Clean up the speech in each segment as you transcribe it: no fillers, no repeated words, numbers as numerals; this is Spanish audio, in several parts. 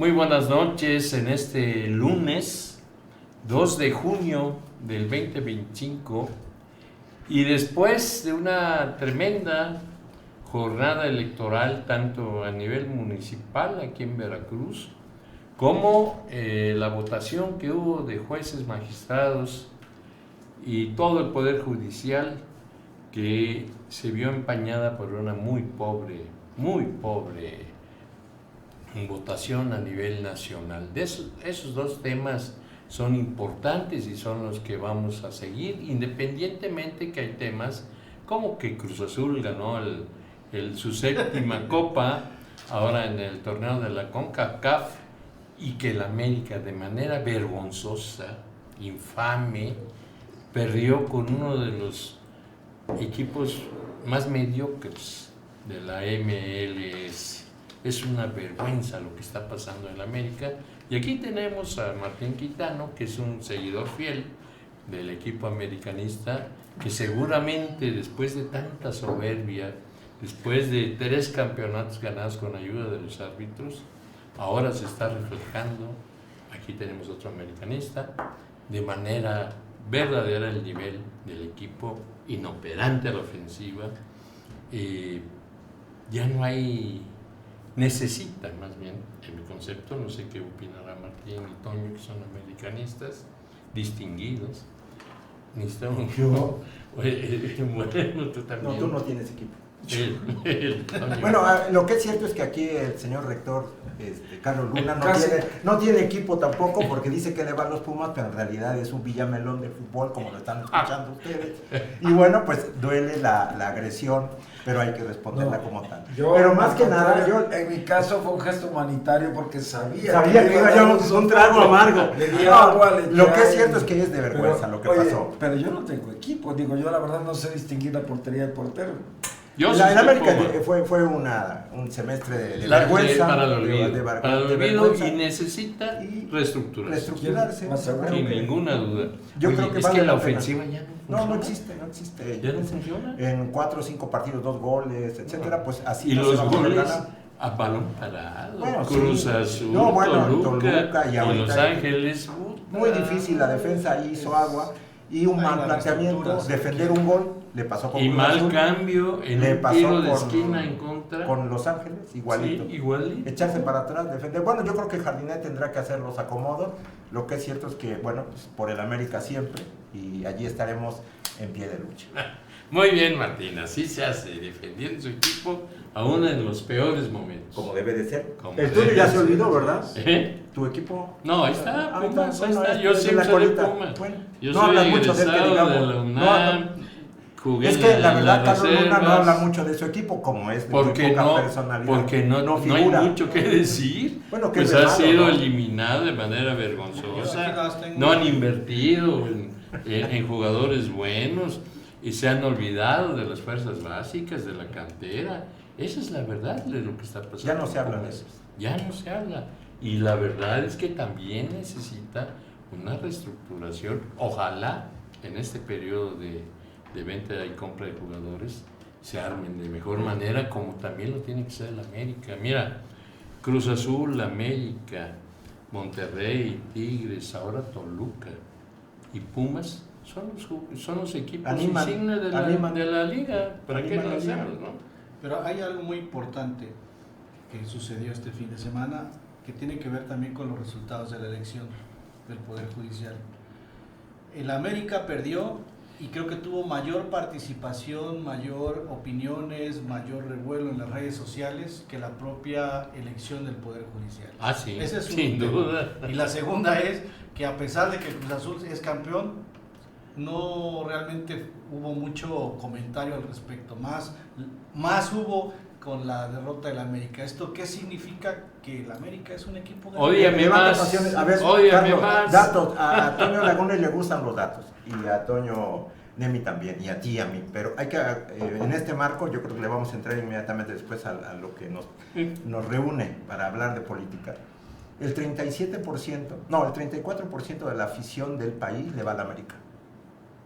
Muy buenas noches en este lunes 2 de junio del 2025 y después de una tremenda jornada electoral tanto a nivel municipal aquí en Veracruz como la votación que hubo de jueces, magistrados y todo el poder judicial que se vio empañada por una muy pobre votación a nivel nacional. Esos dos temas son importantes y son los que vamos a seguir, independientemente que hay temas como que Cruz Azul ganó su séptima copa ahora en el torneo de la CONCACAF y que el América de manera vergonzosa, infame, perdió con uno de los equipos más mediocres de la MLS. Es una vergüenza lo que está pasando en la América. Y aquí tenemos a Martín Quitano, que es un seguidor fiel del equipo americanista, que seguramente después de tanta soberbia, después de 3 campeonatos ganados con ayuda de los árbitros, ahora se está reflejando, aquí tenemos otro americanista, de manera verdadera el nivel del equipo, inoperante a la ofensiva. Ya no hay... necesitan más bien, en mi concepto, no sé qué opinará Martín y Toño, que son americanistas distinguidos. Necesitamos yo. Bueno, tú también. No, tú no tienes equipo. Toño. Bueno, lo que es cierto es que aquí el señor rector, Carlos Luna, no tiene equipo tampoco, porque dice que le va a los Pumas, pero en realidad es un villamelón de fútbol, como lo están escuchando ustedes. Y bueno, pues duele la agresión, pero hay que responderla como tal. Pero más que nada, en mi caso fue un gesto humanitario porque sabía que iba yo un trago amargo. Lo que es cierto es que que es de vergüenza lo que pasó. Pero yo no tengo equipo, digo, yo la verdad no sé distinguir la portería del portero. La América fue un semestre de vergüenza. Para el olvido, para el olvido, y necesita reestructurarse. Sin ninguna duda. Yo creo que es que la ofensiva ya no existe. ¿Ya no funciona? En 4 o 5 partidos, 2 goles, etcétera, pues así y no los se va a poder goles ganar. A balón parado. Bueno, Cruz Azul, Toluca y Los Ángeles. Muy difícil, la defensa hizo agua y un mal planteamiento, defender un gol, le pasó con y Cruz mal Azul, cambio en le un pasó tiro de esquina en contra. Con Los Ángeles, igualito. Sí, igualito. Echarse para atrás, defender. Bueno, yo creo que Jardinet tendrá que hacer los acomodos. Lo que es cierto es que, bueno, pues por el América siempre, y allí estaremos en pie de lucha. Muy bien, Martín, así se hace, defendiendo su equipo aún en los peores momentos. Como debe de ser. El tuyo ya se olvidó, ¿verdad? ¿Tu equipo? No, ahí está, Pumas, ahí está. Yo siempre soy de Pumas. Bueno, yo no soy hablas mucho de él, que egresado digamos. de la UNAM, jugué es que la verdad, las Carlos Luna no reservas. habla mucho de su equipo, como es de Porque poca no, personalidad. porque no hay mucho que decir. Bueno, que pues es de ha malo, sido ¿no? eliminado de manera vergonzosa. No han invertido en jugadores buenos y se han olvidado de las fuerzas básicas, de la cantera. Esa es la verdad de lo que está pasando. Ya no se habla de eso. Ya no se habla. Y la verdad es que también necesita una reestructuración. Ojalá en este periodo de venta y compra de jugadores se armen de mejor manera, como también lo tiene que ser el América. Mira, Cruz Azul, América, Monterrey, Tigres, ahora Toluca y Pumas son los equipos insignia de la liga. ¿Para qué lo hacemos, no? Pero hay algo muy importante que sucedió este fin de semana que tiene que ver también con los resultados de la elección del Poder Judicial. El América perdió y creo que tuvo mayor participación, mayor opiniones, mayor revuelo en las redes sociales que la propia elección del Poder Judicial. Ah, sí, ese es sin duda. Y la segunda es que a pesar de que Cruz Azul es campeón, no realmente hubo mucho comentario al respecto, más hubo con la derrota del América. ¿Esto qué significa? Que el América es un equipo de... Ódiame más. A ver, Ódiame Carlos, más. datos. A Toño Laguna le gustan los datos y a Toño Nemi también, y a ti y a mí, pero hay que, en este marco yo creo que le vamos a entrar inmediatamente después a lo que nos reúne para hablar de política. El 37%, no, el 34% de la afición del país le va al América.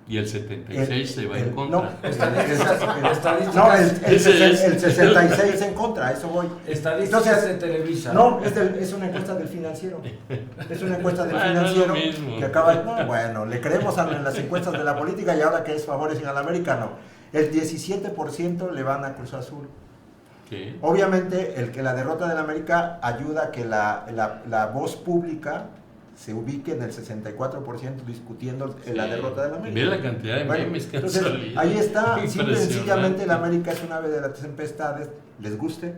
y el 76 se va en contra. No, Estadísticas el 66 en contra, a eso voy. Estadísticas de Televisa. No, es una encuesta del Financiero. Es una encuesta del Financiero no es lo mismo. que acaba. No, bueno, le creemos en las encuestas de la política y ahora que es favorecen al América, no. El 17% le van a Cruz Azul. ¿Qué? Obviamente, la derrota del América ayuda a que la voz pública se ubique en el 64% discutiendo la derrota del América. Ve la cantidad de memes que han salido. Ahí está, simple y sencillamente el Impresionante. América es una ave de las tempestades, les guste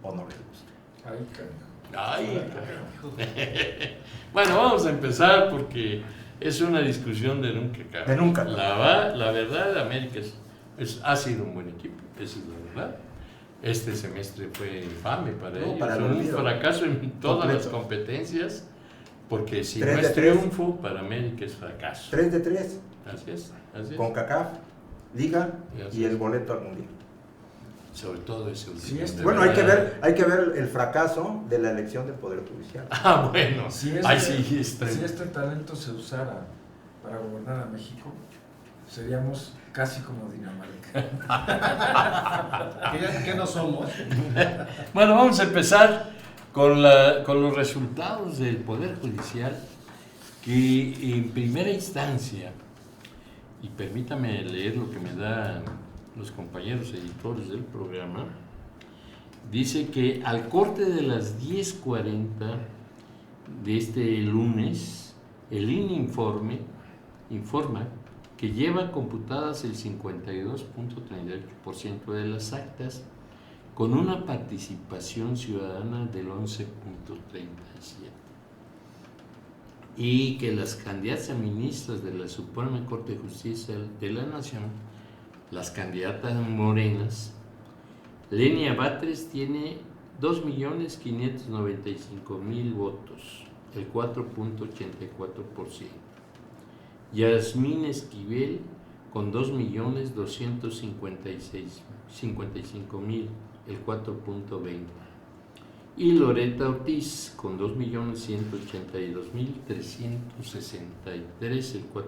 o no les guste. Ay, Bueno, vamos a empezar porque es una discusión de nunca acabar. De nunca acabar. La verdad, América ha sido un buen equipo, esa es la verdad. Este semestre fue infame para ellos, para el un olvido. fracaso en todas Completo. las competencias, porque si 3 no de es 3. triunfo, para América es fracaso. 3 de 3, Así es. con CACAF, Liga Así y es. el boleto al Mundial. Sobre todo ese último. Sí, de Bueno, verdad. hay que ver el fracaso de la elección del Poder Judicial. Ah, bueno. Si Ay, este, sí, es si tremendo. este talento se usara para gobernar a México, seríamos casi como Dinamarca. ¿Qué no somos? Bueno, vamos a empezar con los resultados del Poder Judicial, que en primera instancia, y permítame leer lo que me dan los compañeros editores del programa, dice que al corte de las 10:40 de este lunes, el INE informa que lleva computadas el 52.38% de las actas, con una participación ciudadana del 11.37%, y que las candidatas a ministras de la Suprema Corte de Justicia de la Nación, las candidatas morenas, Lenia Batres tiene 2.595.000 votos, el 4.84%. Yasmín Esquivel con 2.255.000, el 4.20%. Y Loreta Ortiz con 2.182.363, el 4.07%.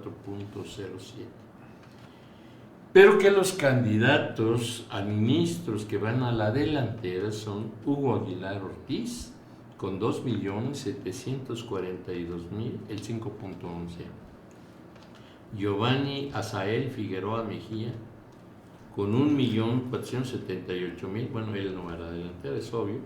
Pero que los candidatos a ministros que van a la delantera son Hugo Aguilar Ortiz con 2.742.000, el 5.11%. Giovanni Azael Figueroa Mejía con 1.478.000, bueno, él no va a la delantera, es obvio.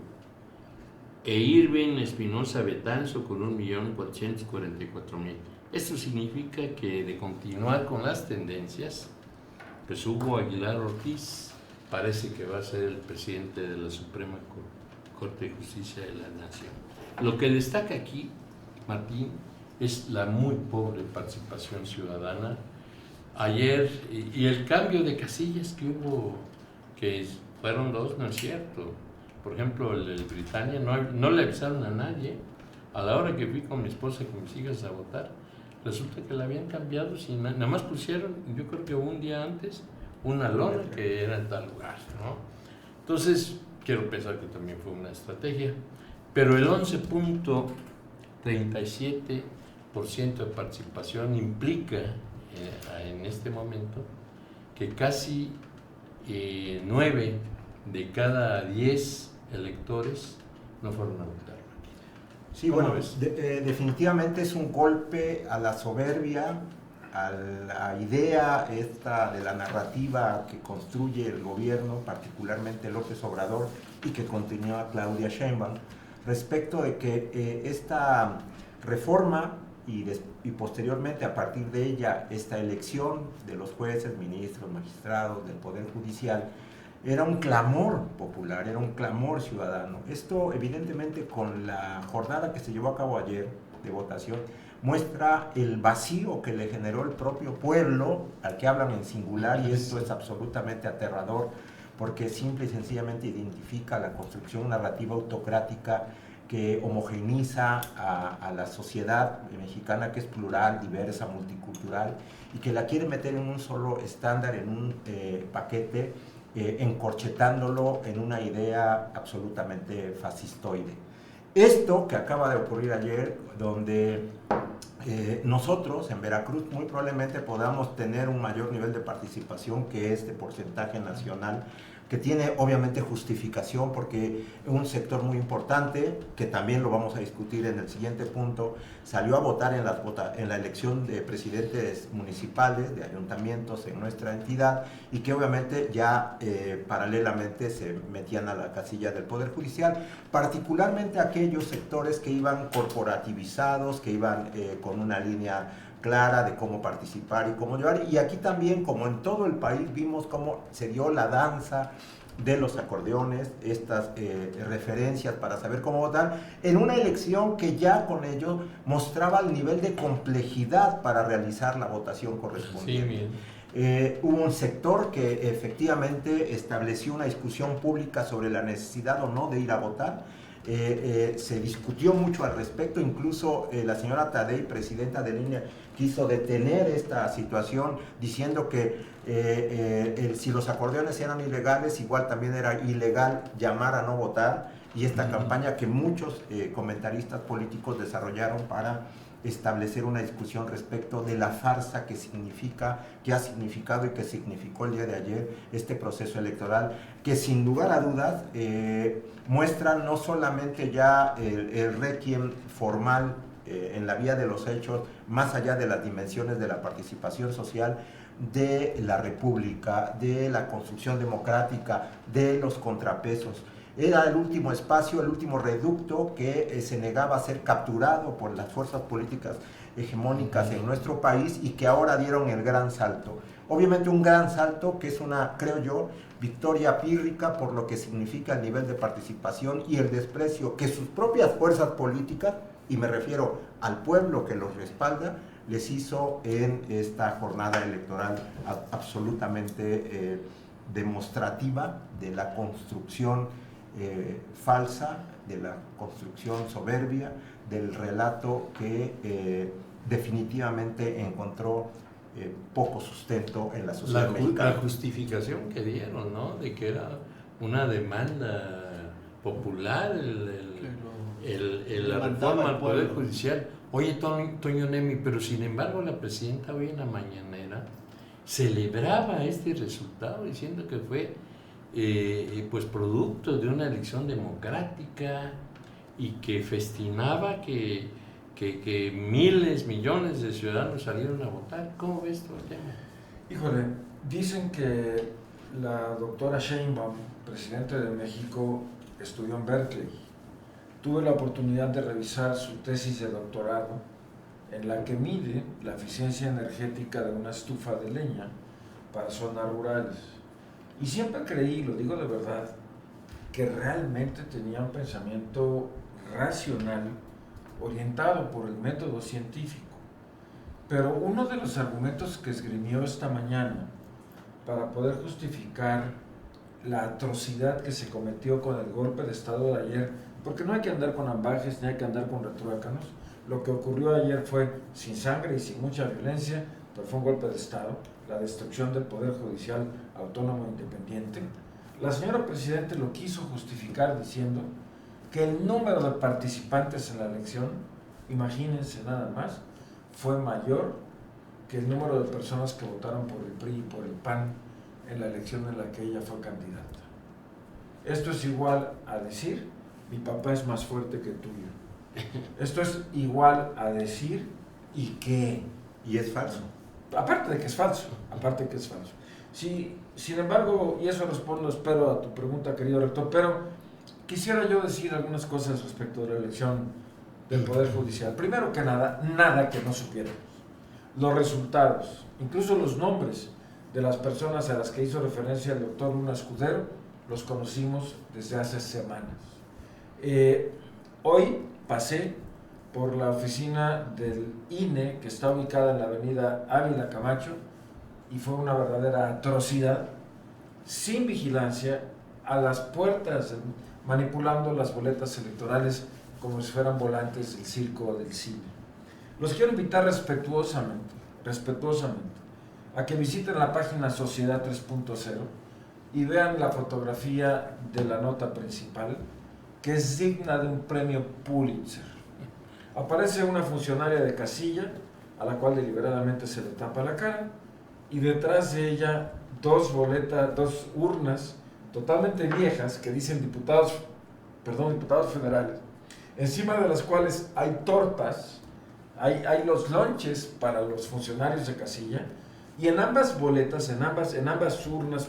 E Irving Espinosa Betanzo con 1.444.000. Esto significa que, de continuar con las tendencias, pues Hugo Aguilar Ortiz parece que va a ser el presidente de la Suprema Corte de Justicia de la Nación. Lo que destaca aquí, Martín, es la muy pobre participación ciudadana. Ayer, y el cambio de casillas que hubo, que fueron 2, no es cierto. Por ejemplo, el Britannia no le avisaron a nadie. A la hora que fui con mi esposa y con mis hijas a votar, resulta que la habían cambiado, nada más pusieron, yo creo que un día antes, una lona que era en tal lugar, ¿no? Entonces, quiero pensar que también fue una estrategia, pero el 11.37% de participación implica en este momento que casi 9 de cada 10 electores no fueron a votar. Sí, ¿Cómo bueno, ves? definitivamente es un golpe a la soberbia, a la idea esta de la narrativa que construye el gobierno, particularmente López Obrador, y que continúa Claudia Sheinbaum, respecto de que esta reforma y posteriormente a partir de ella esta elección de los jueces, ministros, magistrados, del Poder Judicial, era un clamor popular, era un clamor ciudadano. Esto evidentemente con la jornada que se llevó a cabo ayer de votación muestra el vacío que le generó el propio pueblo, al que hablan en singular, y esto es absolutamente aterrador porque simple y sencillamente identifica la construcción narrativa autocrática que homogeniza a la sociedad mexicana, que es plural, diversa, multicultural, y que la quiere meter en un solo estándar, en un paquete, encorchetándolo en una idea absolutamente fascistoide. Esto que acaba de ocurrir ayer, donde nosotros en Veracruz muy probablemente podamos tener un mayor nivel de participación que este porcentaje nacional, que tiene obviamente justificación porque un sector muy importante, que también lo vamos a discutir en el siguiente punto, salió a votar en la elección de presidentes municipales, de ayuntamientos en nuestra entidad, y que obviamente ya paralelamente se metían a la casilla del Poder Judicial, particularmente aquellos sectores que iban corporativizados, que iban con una línea clara de cómo participar y cómo llevar, y aquí también, como en todo el país, vimos cómo se dio la danza de los acordeones, estas referencias para saber cómo votar, en una elección que ya con ello mostraba el nivel de complejidad para realizar la votación correspondiente. Hubo un sector que efectivamente estableció una discusión pública sobre la necesidad o no de ir a votar. Se discutió mucho al respecto, incluso la señora Tadei, presidenta del INE, quiso detener esta situación diciendo que si los acordeones eran ilegales, igual también era ilegal llamar a no votar, y esta campaña que muchos comentaristas políticos desarrollaron para establecer una discusión respecto de la farsa que ha significado y que significó el día de ayer este proceso electoral, que sin lugar a dudas muestra no solamente ya el requiem formal en la vía de los hechos, más allá de las dimensiones de la participación social, de la república, de la construcción democrática, de los contrapesos. Era el último espacio, el último reducto que se negaba a ser capturado por las fuerzas políticas hegemónicas en nuestro país, y que ahora dieron el gran salto. Obviamente un gran salto que es una, creo yo, victoria pírrica por lo que significa el nivel de participación y el desprecio que sus propias fuerzas políticas, y me refiero al pueblo que los respalda, les hizo en esta jornada electoral absolutamente demostrativa de la construcción falsa, de la construcción soberbia, del relato que definitivamente encontró poco sustento en la sociedad mexicana. La justificación que dieron, ¿no? De que era una demanda popular, la reforma al Poder Judicial. Oye, Toño Nemi, pero sin embargo la presidenta hoy en la mañanera celebraba este resultado diciendo que fue pues producto de una elección democrática, y que festinaba que miles, millones de ciudadanos salieron a votar. ¿Cómo ves todo el tema? Híjole, dicen que la doctora Sheinbaum, presidente de México, estudió en Berkeley. Tuve la oportunidad de revisar su tesis de doctorado, en la que mide la eficiencia energética de una estufa de leña para zonas rurales. Y siempre creí, lo digo de verdad, que realmente tenía un pensamiento racional orientado por el método científico. Pero uno de los argumentos que esgrimió esta mañana para poder justificar la atrocidad que se cometió con el golpe de Estado de ayer, porque no hay que andar con ambajes ni hay que andar con retruécanos, lo que ocurrió ayer fue sin sangre y sin mucha violencia, pero fue un golpe de Estado, la destrucción del Poder Judicial autónomo e independiente. La señora Presidenta lo quiso justificar diciendo que el número de participantes en la elección, imagínense nada más, fue mayor que el número de personas que votaron por el PRI y por el PAN en la elección en la que ella fue candidata. Esto es igual a decir, mi papá es más fuerte que tuyo. Esto es igual a decir, ¿y qué? Y es falso. Aparte de que es falso, Sí, sin embargo, y eso respondo, espero, a tu pregunta, querido rector, pero quisiera yo decir algunas cosas respecto de la elección del Poder Judicial. Primero que nada, nada que no supiéramos. Los resultados, incluso los nombres de las personas a las que hizo referencia el doctor Luna Escudero, los conocimos desde hace semanas. Hoy pasé por la oficina del INE, que está ubicada en la avenida Ávila Camacho, y fue una verdadera atrocidad, sin vigilancia, a las puertas, manipulando las boletas electorales como si fueran volantes del circo o del cine. Los quiero invitar respetuosamente, a que visiten la página Sociedad 3.0 y vean la fotografía de la nota principal, que es digna de un premio Pulitzer. Aparece una funcionaria de casilla a la cual deliberadamente se le tapa la cara y detrás de ella dos urnas totalmente viejas que dicen diputados federales, encima de las cuales hay tortas, hay los lonches para los funcionarios de casilla, y en ambas boletas, en ambas urnas,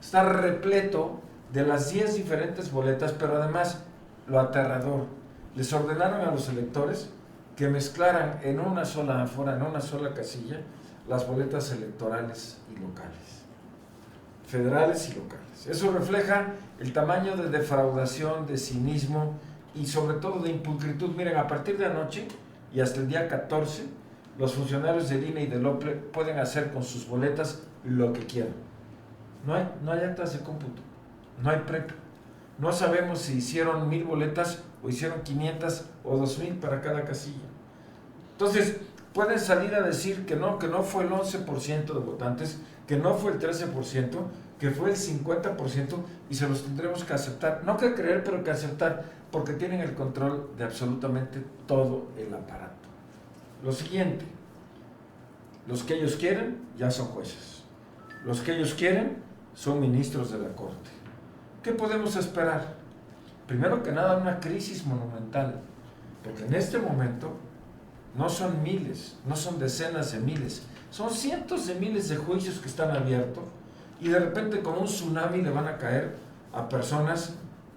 está repleto de las 10 diferentes boletas, pero además, lo aterrador, les ordenaron a los electores que mezclaran en una sola ánfora, en una sola casilla, las boletas electorales y locales, federales y locales. Eso refleja el tamaño de defraudación, de cinismo y sobre todo de impulcritud. Miren, a partir de anoche y hasta el día 14, los funcionarios del INE y del OPLE pueden hacer con sus boletas lo que quieran. No hay actas de cómputo, no hay PREP. No sabemos si hicieron 1000 boletas o hicieron 500 o 2000 para cada casilla. Entonces, pueden salir a decir que no fue el 11% de votantes, que no fue el 13%, que fue el 50%, y se los tendremos que aceptar. No que creer, pero que aceptar, porque tienen el control de absolutamente todo el aparato. Lo siguiente, los que ellos quieren ya son jueces. Los que ellos quieren son ministros de la Corte. ¿Qué podemos esperar? Primero que nada, una crisis monumental, porque en este momento no son miles, no son decenas de miles, son cientos de miles de juicios que están abiertos, y de repente como un tsunami le van a caer a personas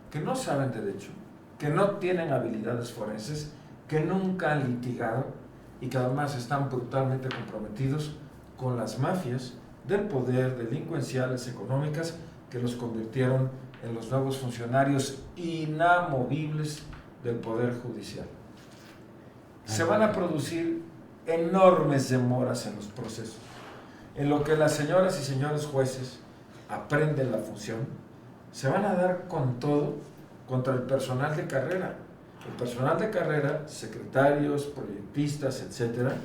que no saben derecho, que no tienen habilidades forenses, que nunca han litigado y que además están brutalmente comprometidos con las mafias del poder, delincuenciales, económicas, que los convirtieron en los nuevos funcionarios inamovibles del Poder Judicial. Se van a producir enormes demoras en los procesos. En lo que las señoras y señores jueces aprenden la función, se van a dar con todo contra el personal de carrera. El personal de carrera, secretarios, proyectistas, etcétera,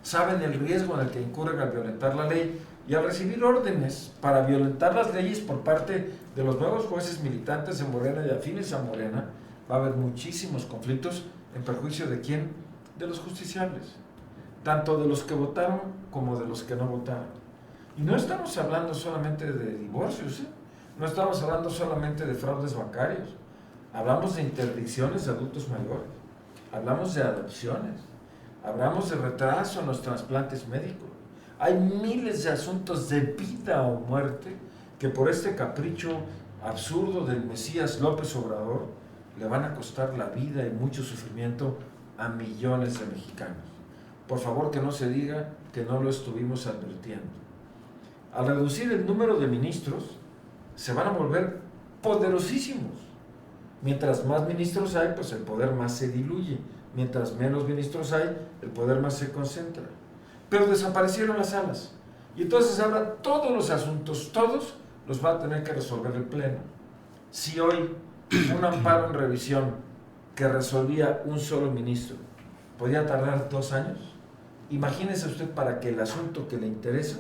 saben el riesgo en el que incurren al violentar la ley, y al recibir órdenes para violentar las leyes por parte de los nuevos jueces militantes de Morena y afines a Morena, va a haber muchísimos conflictos en perjuicio de ¿quién? De los justiciables, tanto de los que votaron como de los que no votaron. Y no estamos hablando solamente de divorcios, no estamos hablando solamente de fraudes bancarios, hablamos de interdicciones de adultos mayores, hablamos de adopciones, hablamos de retraso en los trasplantes médicos. Hay miles de asuntos de vida o muerte que por este capricho absurdo del Mesías López Obrador le van a costar la vida y mucho sufrimiento a millones de mexicanos. Por favor, que no se diga que no lo estuvimos advirtiendo. Al reducir el número de ministros, se van a volver poderosísimos. Mientras más ministros hay, pues el poder más se diluye. Mientras menos ministros hay, el poder más se concentra. Pero desaparecieron las salas. Y entonces ahora todos los asuntos, todos los va a tener que resolver el Pleno. Si hoy un amparo en revisión que resolvía un solo ministro podía tardar 2 años, imagínese usted para que el asunto que le interesa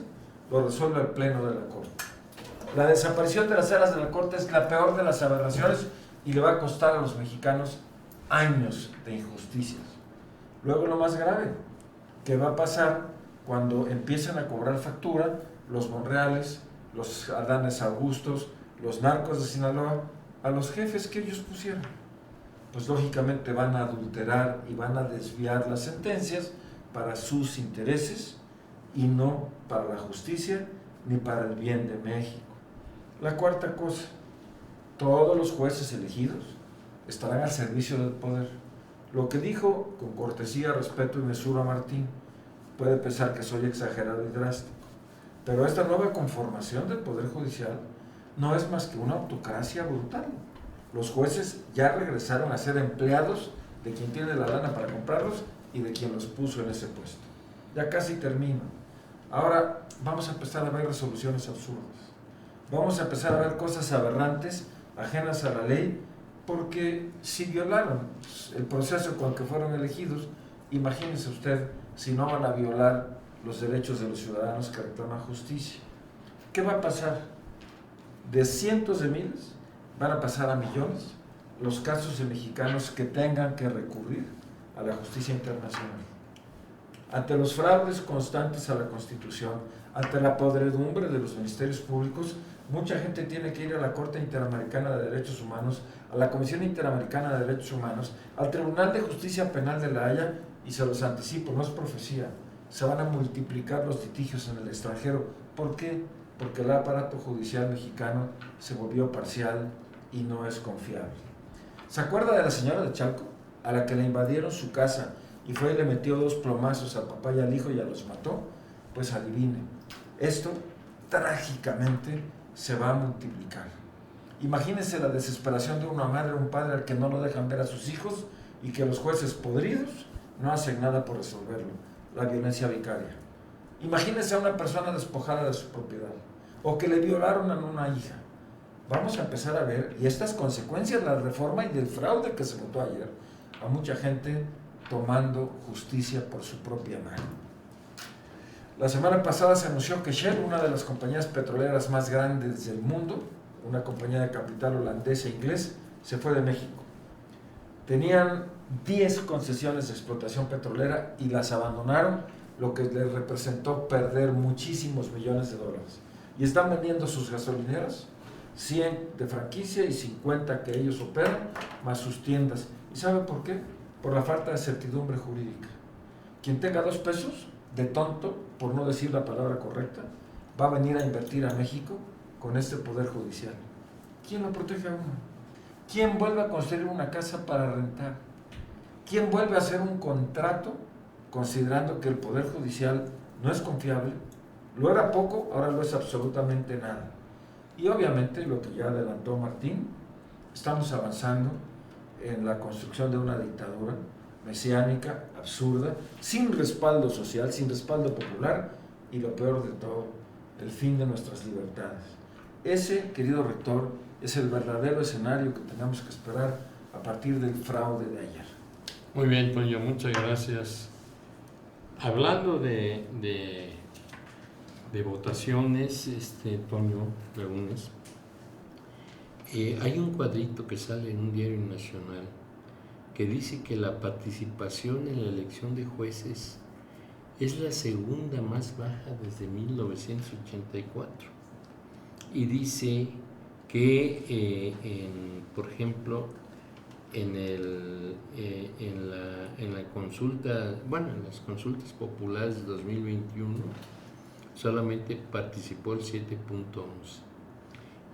lo resuelva el Pleno de la Corte. La desaparición de las salas de la Corte es la peor de las aberraciones y le va a costar a los mexicanos años de injusticias. Luego lo más grave, ¿qué va a pasar cuando empiecen a cobrar factura los Monreales, los Adanes Augustos, los narcos de Sinaloa, a los jefes que ellos pusieron? Pues lógicamente van a adulterar y van a desviar las sentencias para sus intereses y no para la justicia ni para el bien de México. La cuarta cosa, todos los jueces elegidos estarán al servicio del poder. Lo que dijo con cortesía, respeto y mesura Martín, puede pensar que soy exagerado y drástico, pero esta nueva conformación del Poder Judicial no es más que una autocracia brutal. Los jueces ya regresaron a ser empleados de quien tiene la lana para comprarlos y de quien los puso en ese puesto. Ya casi termino. Ahora vamos a empezar a ver resoluciones absurdas. Vamos a empezar a ver cosas aberrantes, ajenas a la ley, porque si violaron el proceso con el que fueron elegidos, imagínese usted si no van a violar los derechos de los ciudadanos que reclaman justicia. ¿Qué va a pasar? De cientos de miles van a pasar a millones los casos de mexicanos que tengan que recurrir a la justicia internacional. Ante los fraudes constantes a la Constitución, ante la podredumbre de los ministerios públicos, mucha gente tiene que ir a la Corte Interamericana de Derechos Humanos, a la Comisión Interamericana de Derechos Humanos, al Tribunal de Justicia Penal de La Haya, y se los anticipo, no es profecía, se van a multiplicar los litigios en el extranjero. ¿Por qué? Porque el aparato judicial mexicano se volvió parcial y no es confiable. ¿Se acuerda de la señora de Chalco, a la que le invadieron su casa y fue y le metió 2 plomazos al papá y al hijo y ya los mató? Pues adivine, esto trágicamente se va a multiplicar. Imagínense la desesperación de una madre o un padre al que no lo dejan ver a sus hijos y que los jueces podridos no hacen nada por resolverlo, la violencia vicaria. Imagínense a una persona despojada de su propiedad o que le violaron a una hija. Vamos a empezar a ver, y estas consecuencias de la reforma y del fraude que se votó ayer, a mucha gente tomando justicia por su propia mano. La semana pasada se anunció que Shell, una de las compañías petroleras más grandes del mundo, una compañía de capital holandesa e inglés, se fue de México. Tenían 10 concesiones de explotación petrolera y las abandonaron, lo que les representó perder muchísimos millones de dólares. Y están vendiendo sus gasolineras, 100 de franquicia y 50 que ellos operan, más sus tiendas. ¿Y sabe por qué? Por la falta de certidumbre jurídica. Quien tenga 2 pesos, de tonto, por no decir la palabra correcta, va a venir a invertir a México con este poder judicial. ¿Quién lo protege a uno? ¿Quién vuelve a construir una casa para rentar? ¿Quién vuelve a hacer un contrato considerando que el poder judicial no es confiable? Lo era poco, ahora lo es absolutamente nada. Y obviamente, lo que ya adelantó Martín, estamos avanzando en la construcción de una dictadura mesiánica, absurda, sin respaldo social, sin respaldo popular, y lo peor de todo, el fin de nuestras libertades. Ese, querido rector, es el verdadero escenario que tenemos que esperar a partir del fraude de ayer. Muy bien, Toño, muchas gracias. Hablando de votaciones, Toño Lagunes, hay un cuadrito que sale en un diario nacional que dice que la participación en la elección de jueces es la segunda más baja desde 1984. Y dice que, por ejemplo, en la consulta, en las consultas populares de 2021, solamente participó el 7.11.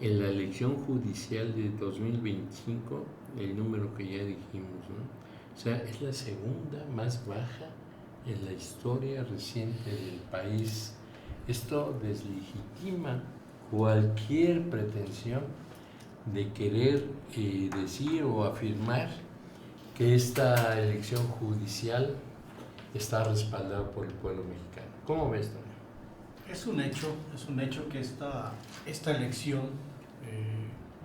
En la elección judicial de 2025, el número que ya dijimos, ¿no? O sea, es la segunda más baja en la historia reciente del país. Esto deslegitima cualquier pretensión de querer decir o afirmar que esta elección judicial está respaldada por el pueblo mexicano. ¿Cómo ves, Toño? Es un hecho que esta elección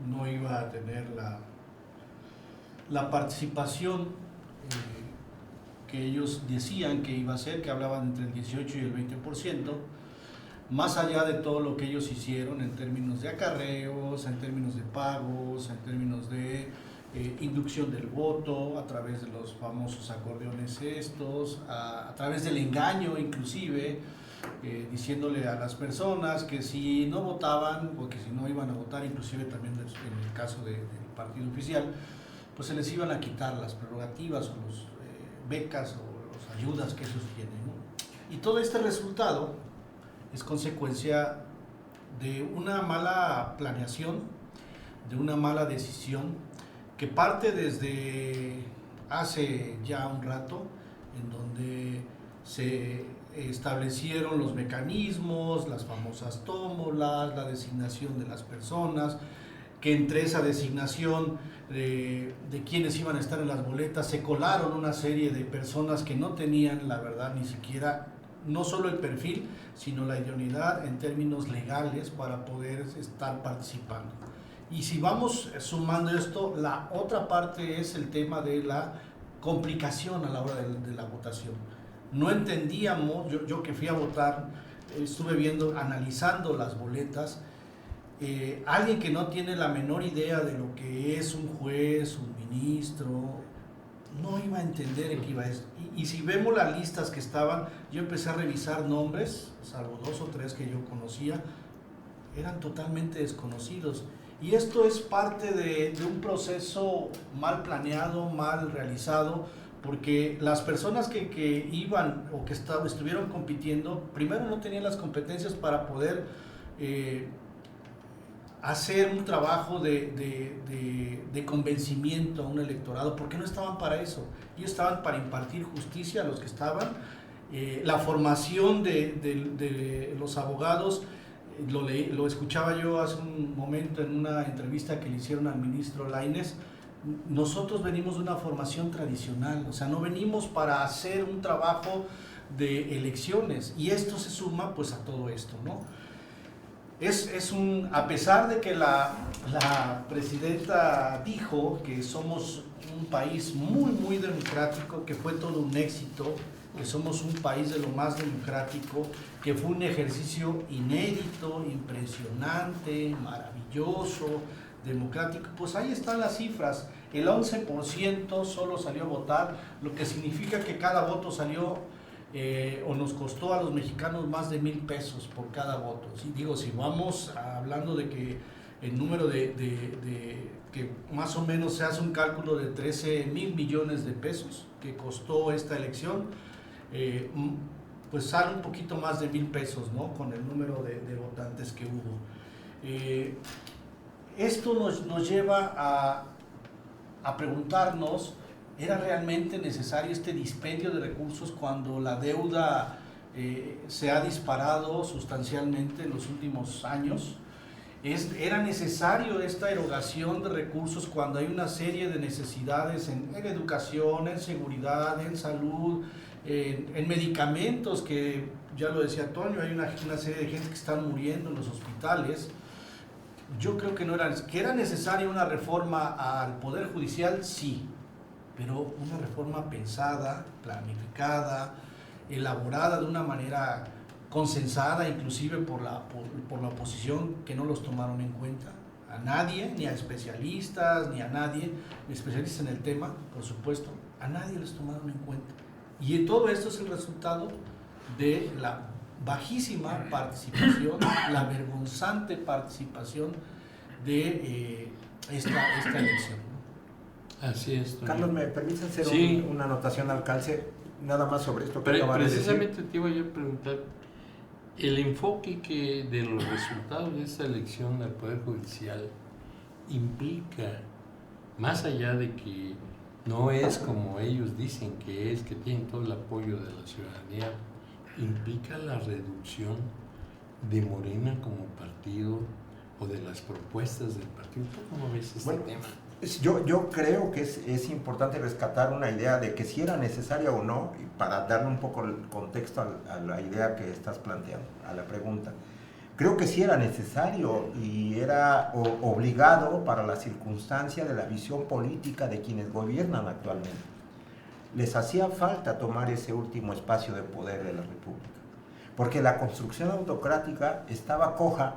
no iba a tener la participación que ellos decían que iba a ser, que hablaban entre el 18 y el 20%, más allá de todo lo que ellos hicieron en términos de acarreos, en términos de pagos, en términos de inducción del voto, a través de los famosos acordeones estos, a través del engaño inclusive, diciéndole a las personas que si no votaban o que si no iban a votar, inclusive también en el caso del partido oficial, pues se les iban a quitar las prerrogativas o las becas o las ayudas que ellos tienen, ¿no? Y todo este resultado es consecuencia de una mala planeación, de una mala decisión que parte desde hace ya un rato, en donde se establecieron los mecanismos, las famosas tómbolas, la designación de las personas, que entre esa designación de quienes iban a estar en las boletas se colaron una serie de personas que no tenían, la verdad, ni siquiera, no solo el perfil, sino la idoneidad en términos legales para poder estar participando. Y si vamos sumando esto, la otra parte es el tema de la complicación a la hora de la votación. No entendíamos, yo que fui a votar, estuve viendo, analizando las boletas, alguien que no tiene la menor idea de lo que es un juez, un ministro, no iba a entender en qué iba esto. Y si vemos las listas que estaban, yo empecé a revisar nombres, salvo 2 o 3 que yo conocía, eran totalmente desconocidos. Y esto es parte de un proceso mal planeado, mal realizado, porque las personas que iban o que estuvieron compitiendo, primero no tenían las competencias para poder hacer un trabajo de convencimiento a un electorado, porque no estaban para eso. Ellos estaban para impartir justicia a los que estaban. La formación de los abogados, lo escuchaba yo hace un momento en una entrevista que le hicieron al ministro Lainez. Nosotros venimos de una formación tradicional, o sea, no venimos para hacer un trabajo de elecciones, y esto se suma pues a todo esto, ¿no? A pesar de que la presidenta dijo que somos un país muy, muy democrático, que fue todo un éxito, que somos un país de lo más democrático, que fue un ejercicio inédito, impresionante, maravilloso, democrático, pues ahí están las cifras. El 11% solo salió a votar, lo que significa que cada voto salió o nos costó a los mexicanos más de 1,000 pesos por cada voto. ¿Sí? Digo, si vamos hablando de que el número que más o menos se hace un cálculo de 13,000 millones de pesos que costó esta elección, pues sale un poquito más de 1,000 pesos, ¿no? Con el número de votantes que hubo. Esto nos lleva a preguntarnos, ¿era realmente necesario este dispendio de recursos cuando la deuda se ha disparado sustancialmente en los últimos años? ¿Era necesario esta erogación de recursos cuando hay una serie de necesidades en educación, en seguridad, en salud, en medicamentos, que ya lo decía Antonio, hay una serie de gente que están muriendo en los hospitales? Yo creo que era necesaria una reforma al Poder Judicial, sí, pero una reforma pensada, planificada, elaborada de una manera consensada, inclusive por la oposición, que no los tomaron en cuenta. A nadie, ni a especialistas, ni especialistas en el tema, por supuesto, a nadie les tomaron en cuenta. Y todo esto es el resultado de la bajísima participación, la vergonzante participación de esta elección. Así es. Carlos, ¿me permite hacer una anotación al calce? Nada más sobre esto que acabas de decir. Precisamente te iba yo a preguntar, el enfoque de los resultados de esta elección del Poder Judicial implica, más allá de que no es como ellos dicen que es, que tienen todo el apoyo de la ciudadanía, implica la reducción de Morena como partido o de las propuestas del partido. ¿Tú cómo ves este tema? Yo creo que es importante rescatar una idea de que si era necesaria o no, y para darle un poco el contexto a la idea que estás planteando, a la pregunta. Creo que sí era necesario y era obligado para la circunstancia de la visión política de quienes gobiernan actualmente. Les hacía falta tomar ese último espacio de poder de la República, porque la construcción autocrática estaba coja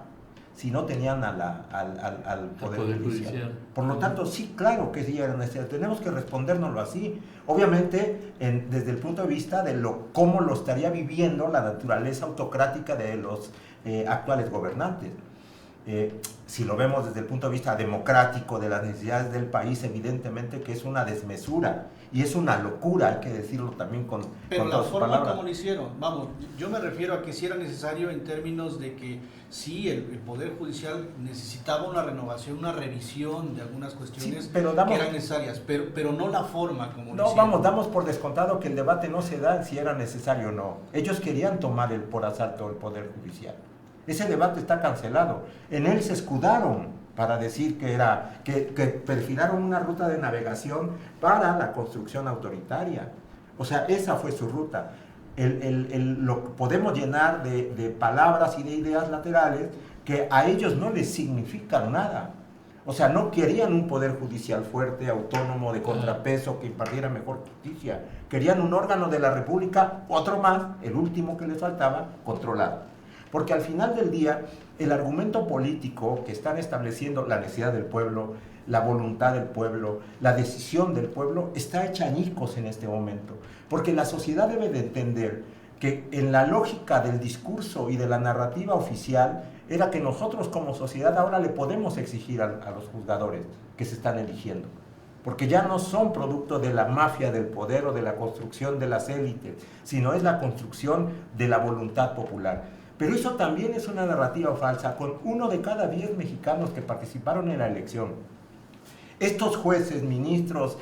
si no tenían al Poder Judicial. Por lo tanto, sí, claro que sí era necesario. Tenemos que respondérnoslo así. Obviamente, desde el punto de vista de cómo lo estaría viviendo la naturaleza autocrática de los actuales gobernantes. Si lo vemos desde el punto de vista democrático de las necesidades del país, evidentemente que es una desmesura y es una locura, hay que decirlo también con Pero la todas sus forma palabras. como lo hicieron, vamos, yo me refiero a que sí era necesario en términos de que sí, el Poder Judicial necesitaba una renovación, una revisión de algunas cuestiones que eran necesarias, pero no la forma como lo hicieron. Damos por descontado que el debate no se da si era necesario o no. Ellos querían tomar por asalto el Poder Judicial. Ese debate está cancelado. En él se escudaron para decir que perfilaron una ruta de navegación para la construcción autoritaria. O sea, esa fue su ruta. Lo podemos llenar de palabras y de ideas laterales que a ellos no les significan nada. O sea, no querían un poder judicial fuerte, autónomo, de contrapeso, que impartiera mejor justicia. Querían un órgano de la República, otro más, el último que les faltaba, controlado. porque al final del día el argumento político que están estableciendo, la necesidad del pueblo, la voluntad del pueblo, la decisión del pueblo, está hecha añicos en este momento, porque la sociedad debe de entender que en la lógica del discurso y de la narrativa oficial era que nosotros como sociedad ahora le podemos exigir a los juzgadores que se están eligiendo, porque ya no son producto de la mafia del poder o de la construcción de las élites, sino es la construcción de la voluntad popular. Pero eso también es una narrativa falsa, con 1 de cada 10 mexicanos que participaron en la elección. Estos jueces, ministros,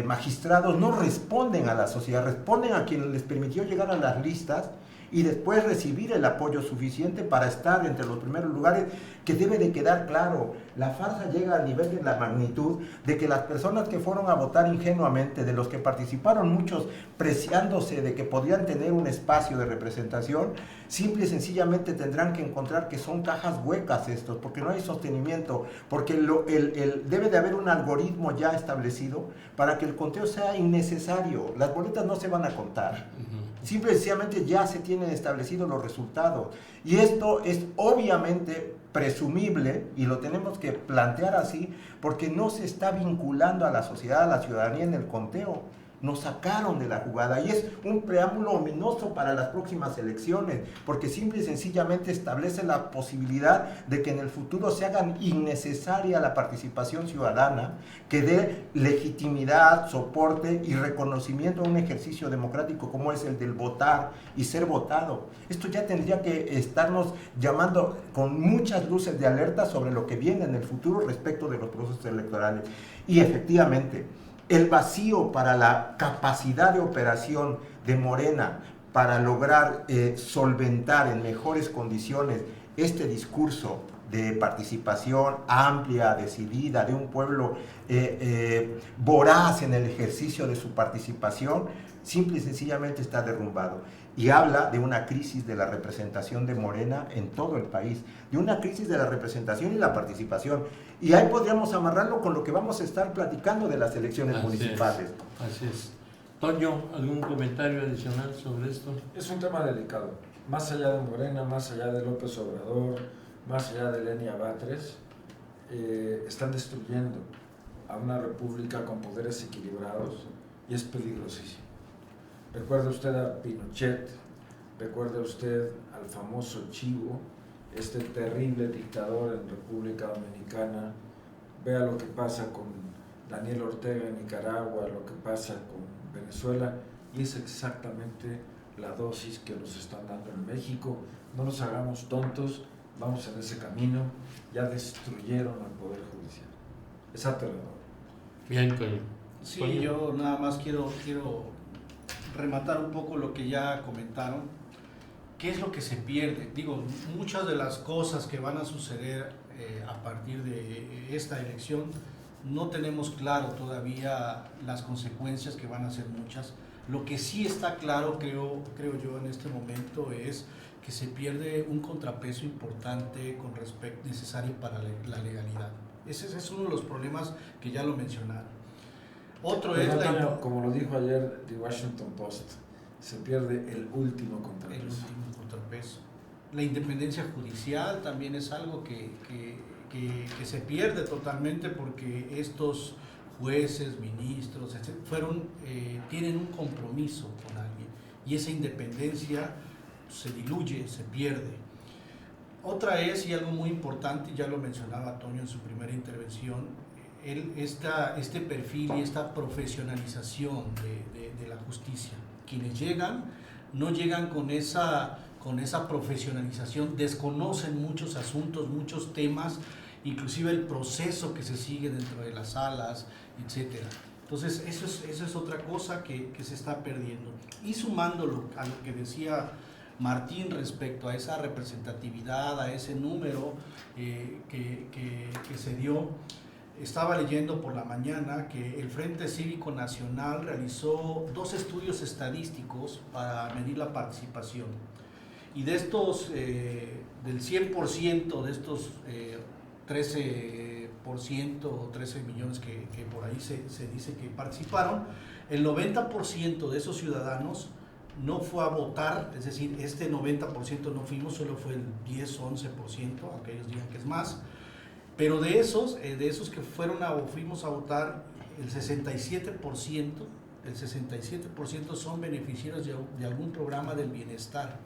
magistrados no responden a la sociedad, responden a quien les permitió llegar a las listas y después recibir el apoyo suficiente para estar entre los primeros lugares, que debe de quedar claro. La farsa llega al nivel de la magnitud de que las personas que fueron a votar ingenuamente, de los que participaron muchos preciándose de que podían tener un espacio de representación, simple y sencillamente tendrán que encontrar que son cajas huecas estos, porque no hay sostenimiento, porque debe de haber un algoritmo ya establecido para que el conteo sea innecesario. Las boletas no se van a contar. Simple y sencillamente ya se tienen establecidos los resultados. Y esto es obviamente presumible, y lo tenemos que plantear así, porque no se está vinculando a la sociedad, a la ciudadanía en el conteo. Nos sacaron de la jugada y es un preámbulo ominoso para las próximas elecciones, porque simple y sencillamente establece la posibilidad de que en el futuro se haga innecesaria la participación ciudadana, que dé legitimidad, soporte y reconocimiento a un ejercicio democrático como es el del votar y ser votado. Esto ya tendría que estarnos llamando con muchas luces de alerta sobre lo que viene en el futuro respecto de los procesos electorales. Y efectivamente, el vacío para la capacidad de operación de Morena para lograr solventar en mejores condiciones este discurso de participación amplia, decidida, de un pueblo voraz en el ejercicio de su participación, simple y sencillamente está derrumbado. Y habla de una crisis de la representación de Morena en todo el país, de una crisis de la representación y la participación. Y ahí podríamos amarrarlo con lo que vamos a estar platicando de las elecciones municipales. Así es. Toño, ¿algún comentario adicional sobre esto? Es un tema delicado. Más allá de Morena, más allá de López Obrador, más allá de Lenia Batres, están destruyendo a una república con poderes equilibrados y es peligrosísimo. Recuerde usted a Pinochet, recuerde usted al famoso Chivo, este terrible dictador en República Dominicana. Vea lo que pasa con Daniel Ortega en Nicaragua, lo que pasa con Venezuela, y es exactamente la dosis que nos están dando en México. No nos hagamos tontos, vamos en ese camino. Ya destruyeron al Poder Judicial. Es aterrador. Bien, Toño. Sí, yo nada más quiero rematar un poco lo que ya comentaron. ¿Qué es lo que se pierde? Digo, muchas de las cosas que van a suceder a partir de esta elección, no tenemos claro todavía las consecuencias, que van a ser muchas. Lo que sí está claro, creo yo, en este momento, es que se pierde un contrapeso importante con respecto necesario para la legalidad. Ese es uno de los problemas que ya lo mencionaron. Otro es como lo dijo ayer The Washington Post, se pierde el último contrapeso. El último contrapeso. La independencia judicial también es algo que se pierde totalmente, porque estos jueces, ministros, etc., tienen un compromiso con alguien, y esa independencia se diluye, se pierde. Otra es, y algo muy importante, ya lo mencionaba Toño en su primera intervención, este perfil y esta profesionalización de la justicia. Quienes llegan, no llegan con esa profesionalización, desconocen muchos asuntos, muchos temas, inclusive el proceso que se sigue dentro de las salas, etc. Entonces, eso es otra cosa que se está perdiendo. Y sumándolo a lo que decía Martín respecto a esa representatividad, a ese número que se dio, estaba leyendo por la mañana que el Frente Cívico Nacional realizó 2 estudios estadísticos para medir la participación. Y de estos, del 100% de estos 13% o 13 millones que por ahí se dice que participaron, el 90% de esos ciudadanos no fue a votar, es decir, este 90% no fuimos, solo fue el 10-11%, aunque ellos digan que es más, pero de esos que fuimos a votar, el 67% son beneficiarios de algún programa del bienestar,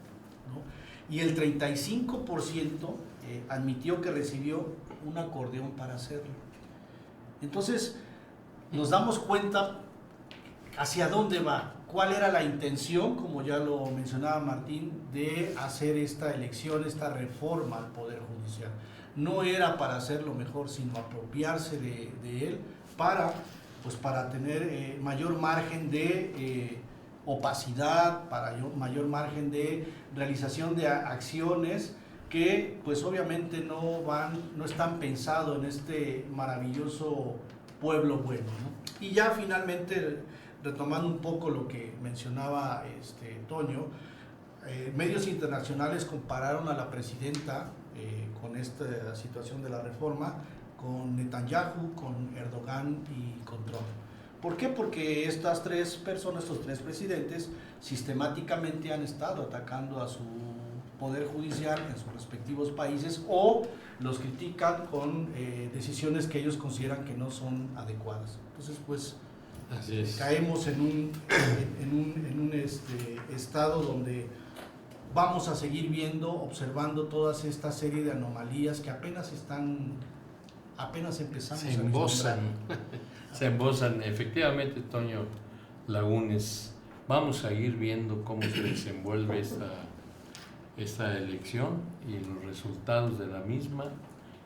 ¿no? Y el 35% admitió que recibió un acordeón para hacerlo. Entonces, nos damos cuenta hacia dónde va, cuál era la intención, como ya lo mencionaba Martín, de hacer esta elección, esta reforma al Poder Judicial. No era para hacerlo mejor, sino apropiarse de él para tener mayor margen de opacidad, mayor margen de realización de acciones que pues obviamente no están pensados en este maravilloso pueblo bueno, ¿no? Y ya finalmente, retomando un poco lo que mencionaba Toño, medios internacionales compararon a la presidenta con esta situación de la reforma con Netanyahu, con Erdogan y con Trump. ¿Por qué? Porque estas tres personas, estos tres presidentes, sistemáticamente han estado atacando a su poder judicial en sus respectivos países o los critican con decisiones que ellos consideran que no son adecuadas. Entonces, pues, caemos en un estado donde vamos a seguir observando toda esta serie de anomalías que apenas empezamos se embozan. Efectivamente, Toño Lagunes, vamos a ir viendo cómo se desenvuelve esta elección y los resultados de la misma,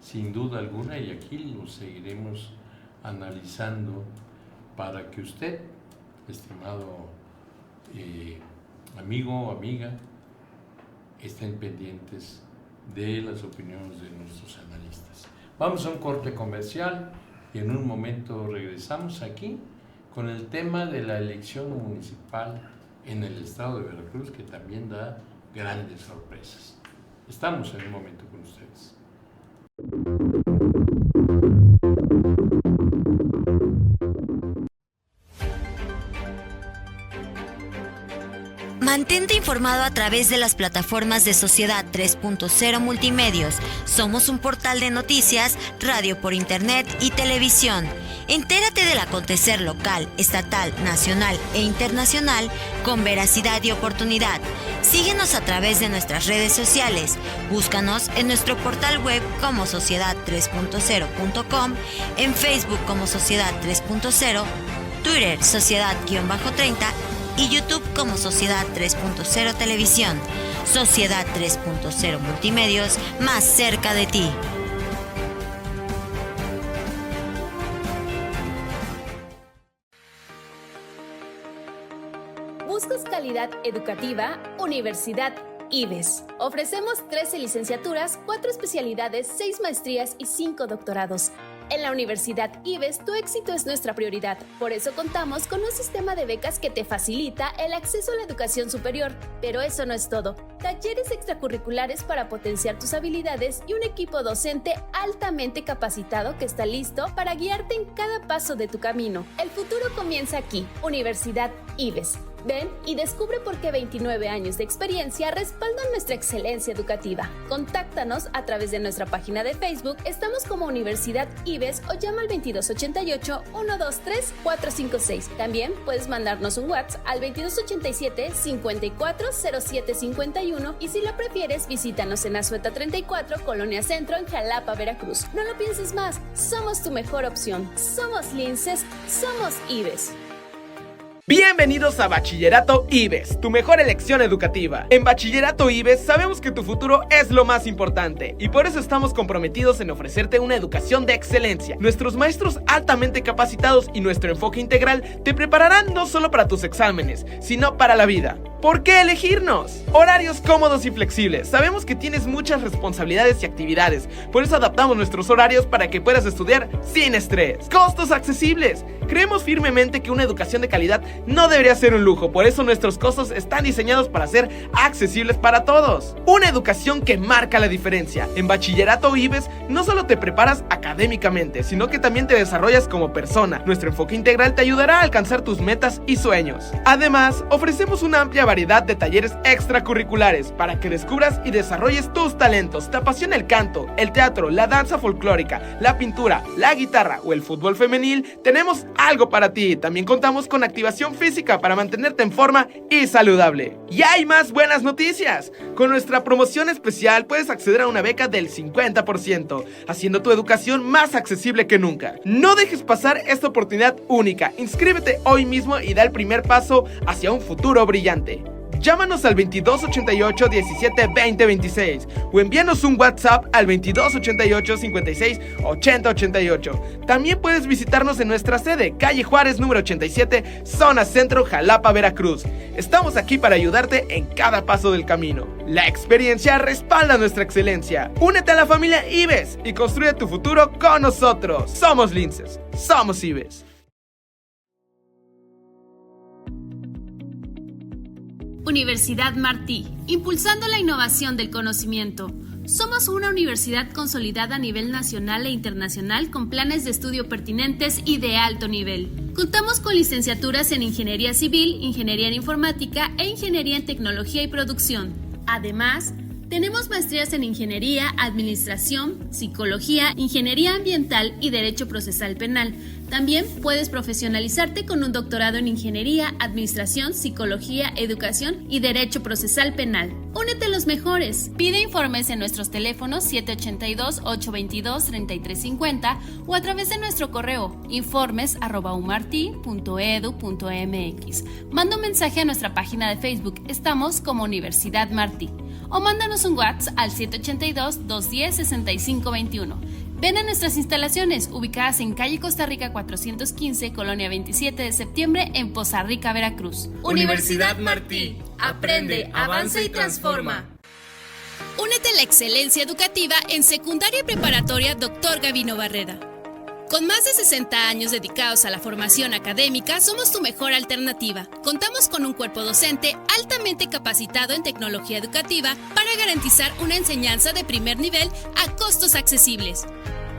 sin duda alguna, y aquí lo seguiremos analizando para que usted, estimado amigo o amiga, estén pendientes de las opiniones de nuestros analistas. Vamos a un corte comercial y en un momento regresamos aquí con el tema de la elección municipal en el estado de Veracruz, que también da grandes sorpresas. Estamos en un momento con ustedes. Mantente informado a través de las plataformas de Sociedad 3.0 Multimedios. Somos un portal de noticias, radio por internet y televisión. Entérate del acontecer local, estatal, nacional e internacional con veracidad y oportunidad. Síguenos a través de nuestras redes sociales. Búscanos en nuestro portal web como sociedad3.0.com, en Facebook como Sociedad 3.0, Twitter Sociedad-30 y YouTube como Sociedad 3.0 Televisión. Sociedad 3.0 Multimedios, más cerca de ti. ¿Buscas calidad educativa? Universidad IBES. Ofrecemos 13 licenciaturas, 4 especialidades, 6 maestrías y 5 doctorados. En la Universidad IBES, tu éxito es nuestra prioridad. Por eso contamos con un sistema de becas que te facilita el acceso a la educación superior. Pero eso no es todo. Talleres extracurriculares para potenciar tus habilidades y un equipo docente altamente capacitado que está listo para guiarte en cada paso de tu camino. El futuro comienza aquí. Universidad IBES. Ven y descubre por qué 29 años de experiencia respaldan nuestra excelencia educativa. Contáctanos a través de nuestra página de Facebook. Estamos como Universidad IBES o llama al 2288-123-456. También puedes mandarnos un WhatsApp al 2287-540751 y si lo prefieres, visítanos en Azueta 34, Colonia Centro, en Jalapa, Veracruz. No lo pienses más, somos tu mejor opción. Somos Linces, somos IBES. Bienvenidos a Bachillerato IBES, tu mejor elección educativa. En Bachillerato IBES sabemos que tu futuro es lo más importante y por eso estamos comprometidos en ofrecerte una educación de excelencia. Nuestros maestros altamente capacitados y nuestro enfoque integral te prepararán no solo para tus exámenes, sino para la vida. ¿Por qué elegirnos? Horarios cómodos y flexibles. Sabemos que tienes muchas responsabilidades y actividades, por eso adaptamos nuestros horarios para que puedas estudiar sin estrés. Costos accesibles. Creemos firmemente que una educación de calidad no debería ser un lujo, por eso nuestros costos están diseñados para ser accesibles para todos. Una educación que marca la diferencia. En Bachillerato IBES no solo te preparas académicamente, sino que también te desarrollas como persona. Nuestro enfoque integral te ayudará a alcanzar tus metas y sueños. Además, ofrecemos una amplia variedad variedad de talleres extracurriculares para que descubras y desarrolles tus talentos. ¿Te apasiona el canto, el teatro, la danza folclórica, la pintura, la guitarra o el fútbol femenil? Tenemos algo para ti. También contamos con activación física para mantenerte en forma y saludable. Y hay más buenas noticias. Con nuestra promoción especial puedes acceder a una beca del 50%, haciendo tu educación más accesible que nunca. No dejes pasar esta oportunidad única. Inscríbete hoy mismo y da el primer paso hacia un futuro brillante. Llámanos al 2288 17 20 26 o envíanos un WhatsApp al 2288 56 80 88. También puedes visitarnos en nuestra sede, calle Juárez número 87, zona centro, Jalapa, Veracruz. Estamos aquí para ayudarte en cada paso del camino. La experiencia respalda nuestra excelencia. Únete a la familia IBES y construye tu futuro con nosotros. Somos Linces, somos IBES. Universidad Martí, impulsando la innovación del conocimiento. Somos una universidad consolidada a nivel nacional e internacional con planes de estudio pertinentes y de alto nivel. Contamos con licenciaturas en Ingeniería Civil, Ingeniería en Informática e Ingeniería en Tecnología y Producción. Además, tenemos maestrías en Ingeniería, Administración, Psicología, Ingeniería Ambiental y Derecho Procesal Penal. También puedes profesionalizarte con un doctorado en Ingeniería, Administración, Psicología, Educación y Derecho Procesal Penal. ¡Únete a los mejores! Pide informes en nuestros teléfonos 782-822-3350 o a través de nuestro correo informes@umarti.edu.mx. Manda un mensaje a nuestra página de Facebook. Estamos como Universidad Martí. O mándanos un WhatsApp al 782-210-6521. Ven a nuestras instalaciones ubicadas en calle Costa Rica 415, Colonia 27 de septiembre, en Poza Rica, Veracruz. Universidad Martí. Aprende, avanza y transforma. Únete a la excelencia educativa en secundaria y preparatoria Dr. Gavino Barreda. Con más de 60 años dedicados a la formación académica, somos tu mejor alternativa. Contamos con un cuerpo docente altamente capacitado en tecnología educativa para garantizar una enseñanza de primer nivel a costos accesibles.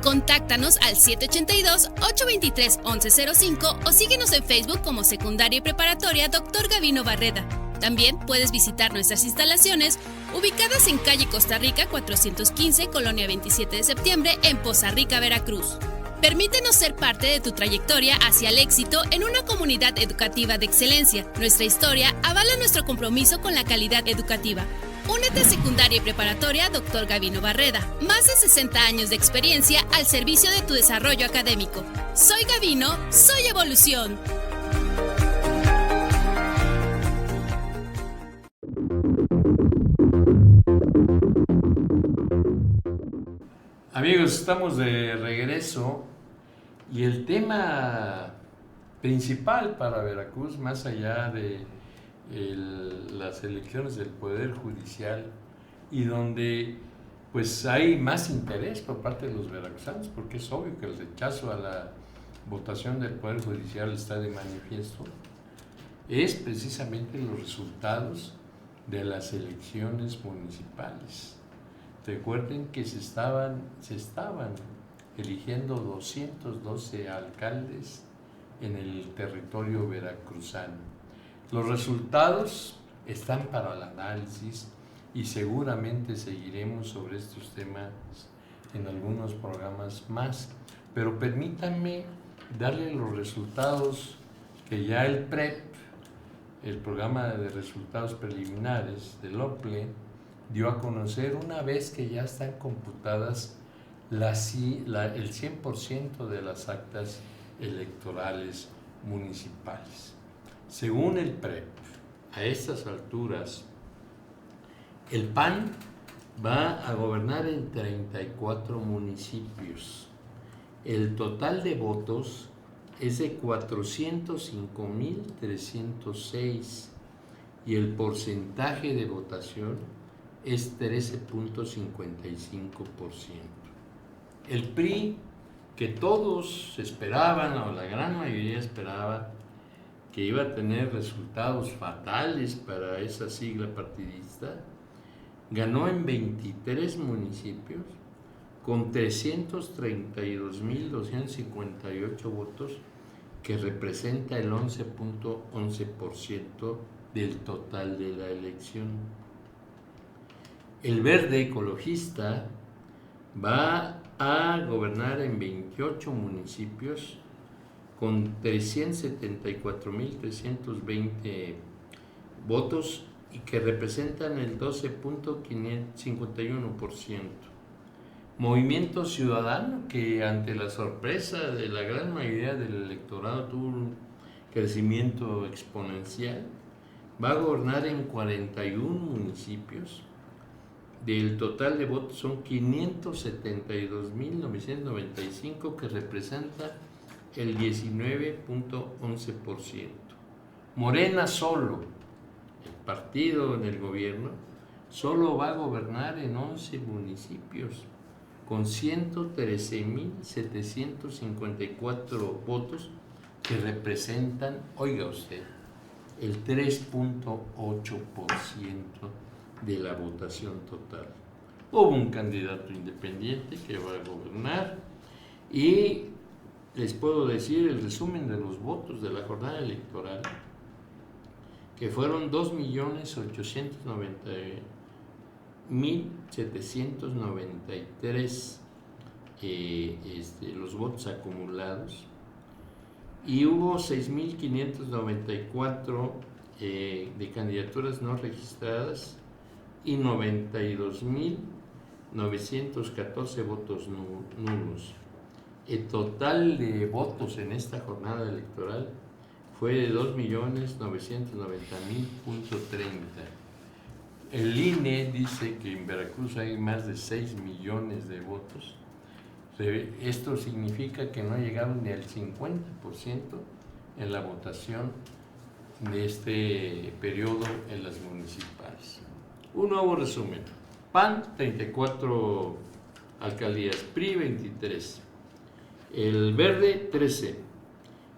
Contáctanos al 782-823-1105 o síguenos en Facebook como Secundaria y Preparatoria Dr. Gavino Barreda. También puedes visitar nuestras instalaciones ubicadas en calle Costa Rica 415, Colonia 27 de septiembre, en Poza Rica, Veracruz. Permítenos ser parte de tu trayectoria hacia el éxito en una comunidad educativa de excelencia. Nuestra historia avala nuestro compromiso con la calidad educativa. Únete a Secundaria y Preparatoria Dr. Gavino Barreda. Más de 60 años de experiencia al servicio de tu desarrollo académico. Soy Gavino, soy evolución. Amigos, estamos de regreso y el tema principal para Veracruz, más allá de las elecciones del Poder Judicial y donde pues hay más interés por parte de los veracruzanos, porque es obvio que el rechazo a la votación del Poder Judicial está de manifiesto, es precisamente los resultados de las elecciones municipales. Recuerden que se estaban eligiendo 212 alcaldes en el territorio veracruzano. Los resultados están para el análisis y seguramente seguiremos sobre estos temas en algunos programas más, pero permítanme darle los resultados que ya el PREP, el programa de resultados preliminares del OPLE, dio a conocer una vez que ya están computadas el 100% de las actas electorales municipales. Según el PREP, a estas alturas, el PAN va a gobernar en 34 municipios. El total de votos es de 405,306 y el porcentaje de votación es 13.55%. El PRI, que todos esperaban, o la gran mayoría esperaba, que iba a tener resultados fatales para esa sigla partidista, ganó en 23 municipios con 332,258 votos, que representa el 11.11% del total de la elección. El Verde Ecologista va a gobernar en 28 municipios con 374.320 votos y que representan el 12.51%. Movimiento Ciudadano, que ante la sorpresa de la gran mayoría del electorado tuvo un crecimiento exponencial, va a gobernar en 41 municipios. Del total de votos son 572.995, que representa el 19.11%. Morena solo, el partido en el gobierno, solo va a gobernar en 11 municipios, con 113.754 votos, que representan, oiga usted, el 3.8% de la votación total. Hubo un candidato independiente que va a gobernar y les puedo decir el resumen de los votos de la jornada electoral, que fueron 2.890.793 los votos acumulados, y hubo 6.594 de candidaturas no registradas y 92.914 votos nulos. El total de votos en esta jornada electoral fue de 2.990.000.30. El INE dice que en Veracruz hay más de 6 millones de votos. Esto significa que no llegaron ni al 50% en la votación de este periodo en las municipales. Un nuevo resumen: PAN 34 alcaldías, PRI 23, el Verde 13,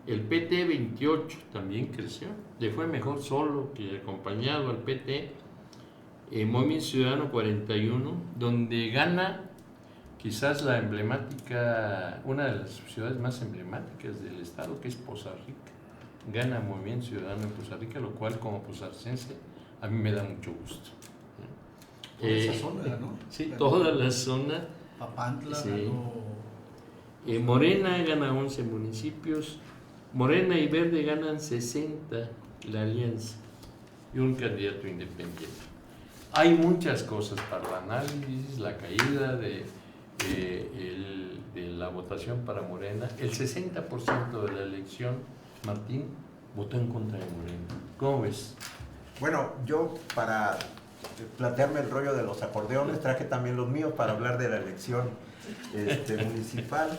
el PT 28, también creció, le fue mejor solo que acompañado al PT. Movimiento Ciudadano 41, donde gana quizás la emblemática, una de las ciudades más emblemáticas del estado, que es Poza Rica. Gana Movimiento Ciudadano en Poza Rica, lo cual como posarcense a mí me da mucho gusto. Esa zona, ¿no? Sí, toda la zona. Papantla, sí. Morena gana 11 municipios, Morena y Verde ganan 60, la alianza, y un candidato independiente. Hay muchas cosas para el análisis, la caída de la votación para Morena. El 60% de la elección, Martín, votó en contra de Morena. ¿Cómo ves? Bueno, yo para plantearme el rollo de los acordeones traje también los míos para hablar de la elección municipal.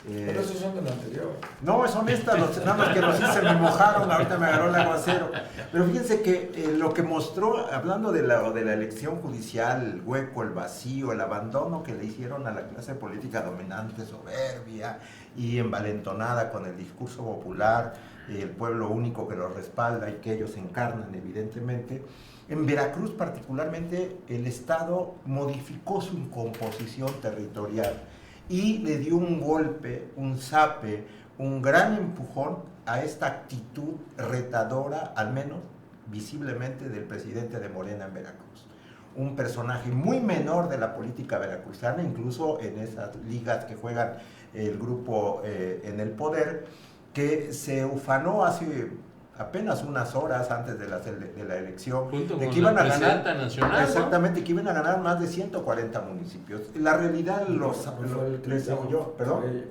Pero esos son del anterior. No, son estas, nada más que los hice, me mojaron, ahorita me agarró el aguacero. Pero fíjense que lo que mostró, hablando de la elección judicial, el hueco, el vacío, el abandono que le hicieron a la clase política dominante, soberbia y envalentonada con el discurso popular, el pueblo único que los respalda y que ellos encarnan evidentemente. En Veracruz particularmente el Estado modificó su composición territorial y le dio un golpe, un zape, un gran empujón a esta actitud retadora, al menos visiblemente, del presidente de Morena en Veracruz. Un personaje muy menor de la política veracruzana, incluso en esas ligas que juegan el grupo en el poder, que se ufanó hace apenas unas horas antes de la elección, junto de con que iban la a ganar, presidenta nacional, exactamente, que iban a ganar más de 140 municipios. La realidad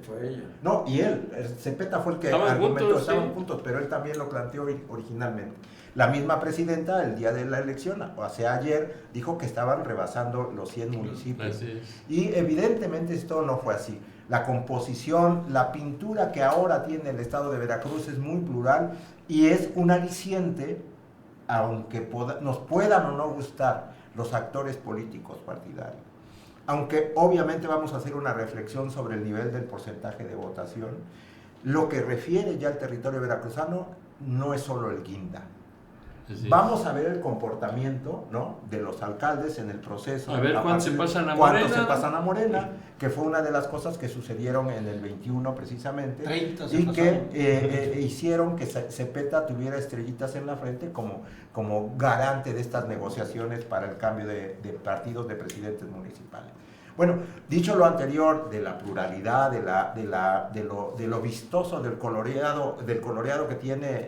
Fue ella. No, y él, Cepeta fue el que estaban argumentó, juntos, estaban sí. juntos, pero él también lo planteó originalmente. La misma presidenta, el día de la elección, o sea, ayer, dijo que estaban rebasando los 100 municipios. Así es. Y evidentemente esto no fue así. La composición, la pintura que ahora tiene el estado de Veracruz es muy plural y es un aliciente, aunque nos puedan o no gustar los actores políticos partidarios. Aunque obviamente vamos a hacer una reflexión sobre el nivel del porcentaje de votación, lo que refiere ya al territorio veracruzano no es solo el guinda. Vamos a ver el comportamiento, ¿no?, de los alcaldes en el proceso. A ver cuántos se pasan a Morena. Morena. Se pasan a Morena, que fue una de las cosas que sucedieron en el 21 precisamente. 30 y que hicieron que Zepeta tuviera estrellitas en la frente como garante de estas negociaciones para el cambio de partidos de presidentes municipales. Bueno, dicho lo anterior, de la pluralidad, de lo vistoso del coloreado que tiene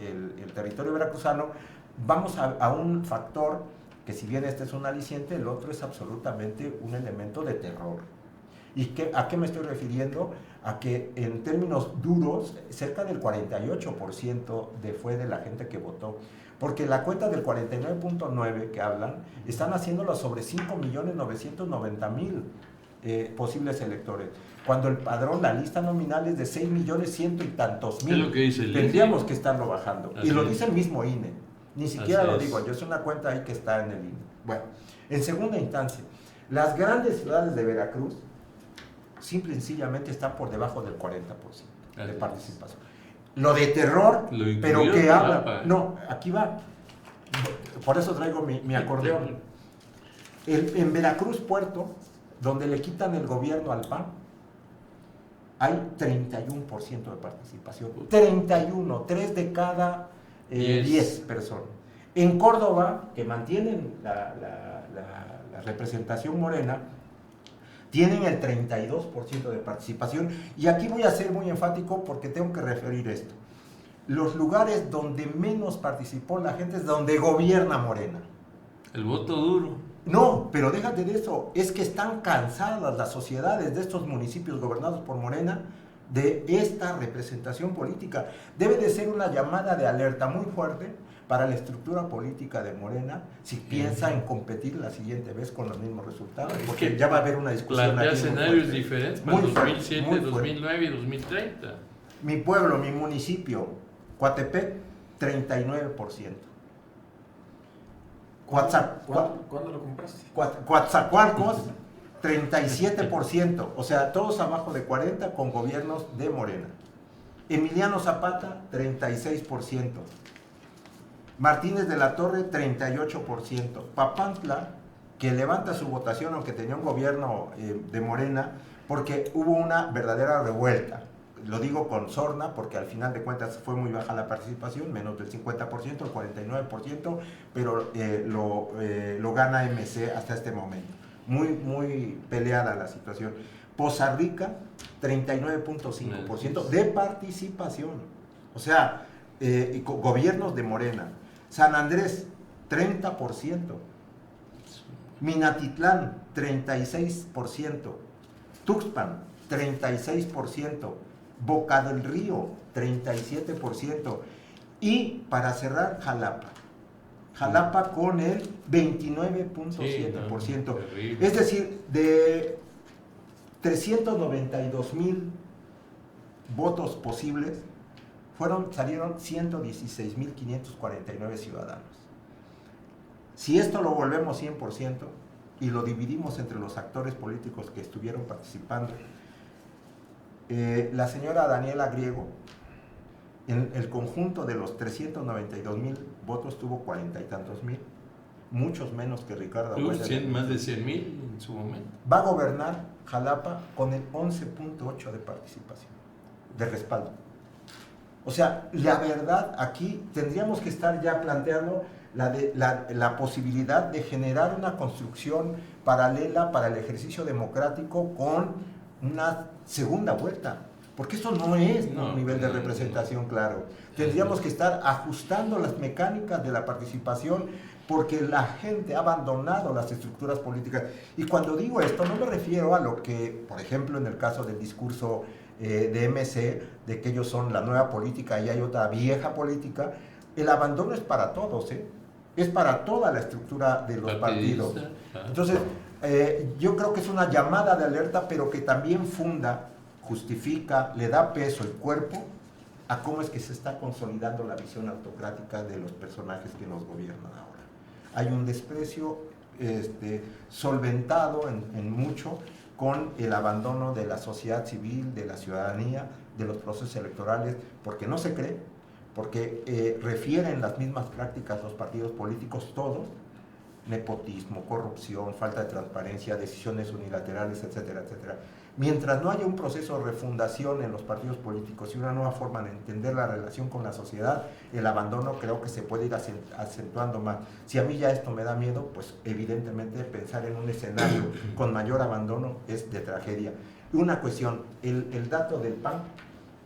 el territorio veracruzano, vamos a un factor que, si bien este es un aliciente, el otro es absolutamente un elemento de terror. ¿Y a qué me estoy refiriendo? A que en términos duros, cerca del 48% fue de la gente que votó. Porque la cuenta del 49.9 que hablan, están haciéndolo sobre 5.990.000 posibles electores. Cuando el padrón, la lista nominal es de 6.100.000 y tantos mil. Es lo que dice el Tendríamos INE. que estarlo bajando. Así y lo es. dice el mismo INE. Ni siquiera Así lo es. digo yo, es una cuenta ahí que está en el INE. Bueno, en segunda instancia, las grandes ciudades de Veracruz simple y sencillamente están por debajo del 40% de Así es. participación. Lo de terror, Lo pero incluyeron que en habla. Jalapa, ¿eh? No, aquí va. Por eso traigo mi acordeón. En Veracruz Puerto, donde le quitan el gobierno al PAN, hay 31% de participación. 31, 3 de cada 10 personas. En Córdoba, que mantienen la representación morena, tienen el 32% de participación. Y aquí voy a ser muy enfático porque tengo que referir esto. Los lugares donde menos participó la gente es donde gobierna Morena. El voto duro. No, pero déjate de eso, es que están cansadas las sociedades de estos municipios gobernados por Morena de esta representación política. Debe de ser una llamada de alerta muy fuerte para la estructura política de Morena si piensa en competir la siguiente vez con los mismos resultados, porque que ya va a haber una discusión Plantea aquí muy escenarios fuerte. diferentes para Muy fuerte, 2007, muy fuerte. 2009 y 2030. Mi pueblo, mi municipio, Coatepec, 39%. ¿Cuándo lo compraste? Coatzacoalcos, 37%, o sea, todos abajo de 40 con gobiernos de Morena. Emiliano Zapata, 36%. Martínez de la Torre, 38%. Papantla, que levanta su votación aunque tenía un gobierno de Morena, porque hubo una verdadera revuelta. Lo digo con sorna porque al final de cuentas fue muy baja la participación, menos del 50%, el 49%, pero lo gana MC hasta este momento. Muy peleada la situación. Poza Rica, 39.5% de participación. O sea, gobiernos de Morena. San Andrés, 30%. Minatitlán, 36%. Tuxpan, 36%. Boca del Río, 37%. Y para cerrar, Jalapa con el 29.7%. Es decir, de 392,000 votos posibles, salieron 116,549 ciudadanos. Si esto lo volvemos 100% y lo dividimos entre los actores políticos que estuvieron participando, la señora Daniela Griego, en el conjunto de los 392,000 votos, tuvo 40 y tantos mil, muchos menos que Ricardo Agüeda. Más de 100,000 en su momento. Va a gobernar Jalapa con el 11.8 de participación, de respaldo. O sea, la verdad, aquí tendríamos que estar ya planteando la posibilidad de generar una construcción paralela para el ejercicio democrático con una segunda vuelta, porque eso no es un nivel de representación claro. Tendríamos que estar ajustando las mecánicas de la participación porque la gente ha abandonado las estructuras políticas. Y cuando digo esto, no me refiero a lo que, por ejemplo, en el caso del discurso de MC, de que ellos son la nueva política y hay otra vieja política. El abandono es para todos, es para toda la estructura de los partidos. Entonces, yo creo que es una llamada de alerta, pero que también funda, justifica, le da peso el cuerpo a cómo es que se está consolidando la visión autocrática de los personajes que nos gobiernan ahora. Hay un desprecio solventado en mucho con el abandono de la sociedad civil, de la ciudadanía, de los procesos electorales, porque no se cree, porque refieren las mismas prácticas los partidos políticos todos: nepotismo, corrupción, falta de transparencia, decisiones unilaterales, etcétera, etcétera. Mientras no haya un proceso de refundación en los partidos políticos y una nueva forma de entender la relación con la sociedad, el abandono creo que se puede ir acentuando más. Si a mí ya esto me da miedo, pues evidentemente pensar en un escenario con mayor abandono es de tragedia. Una cuestión, el dato del PAN,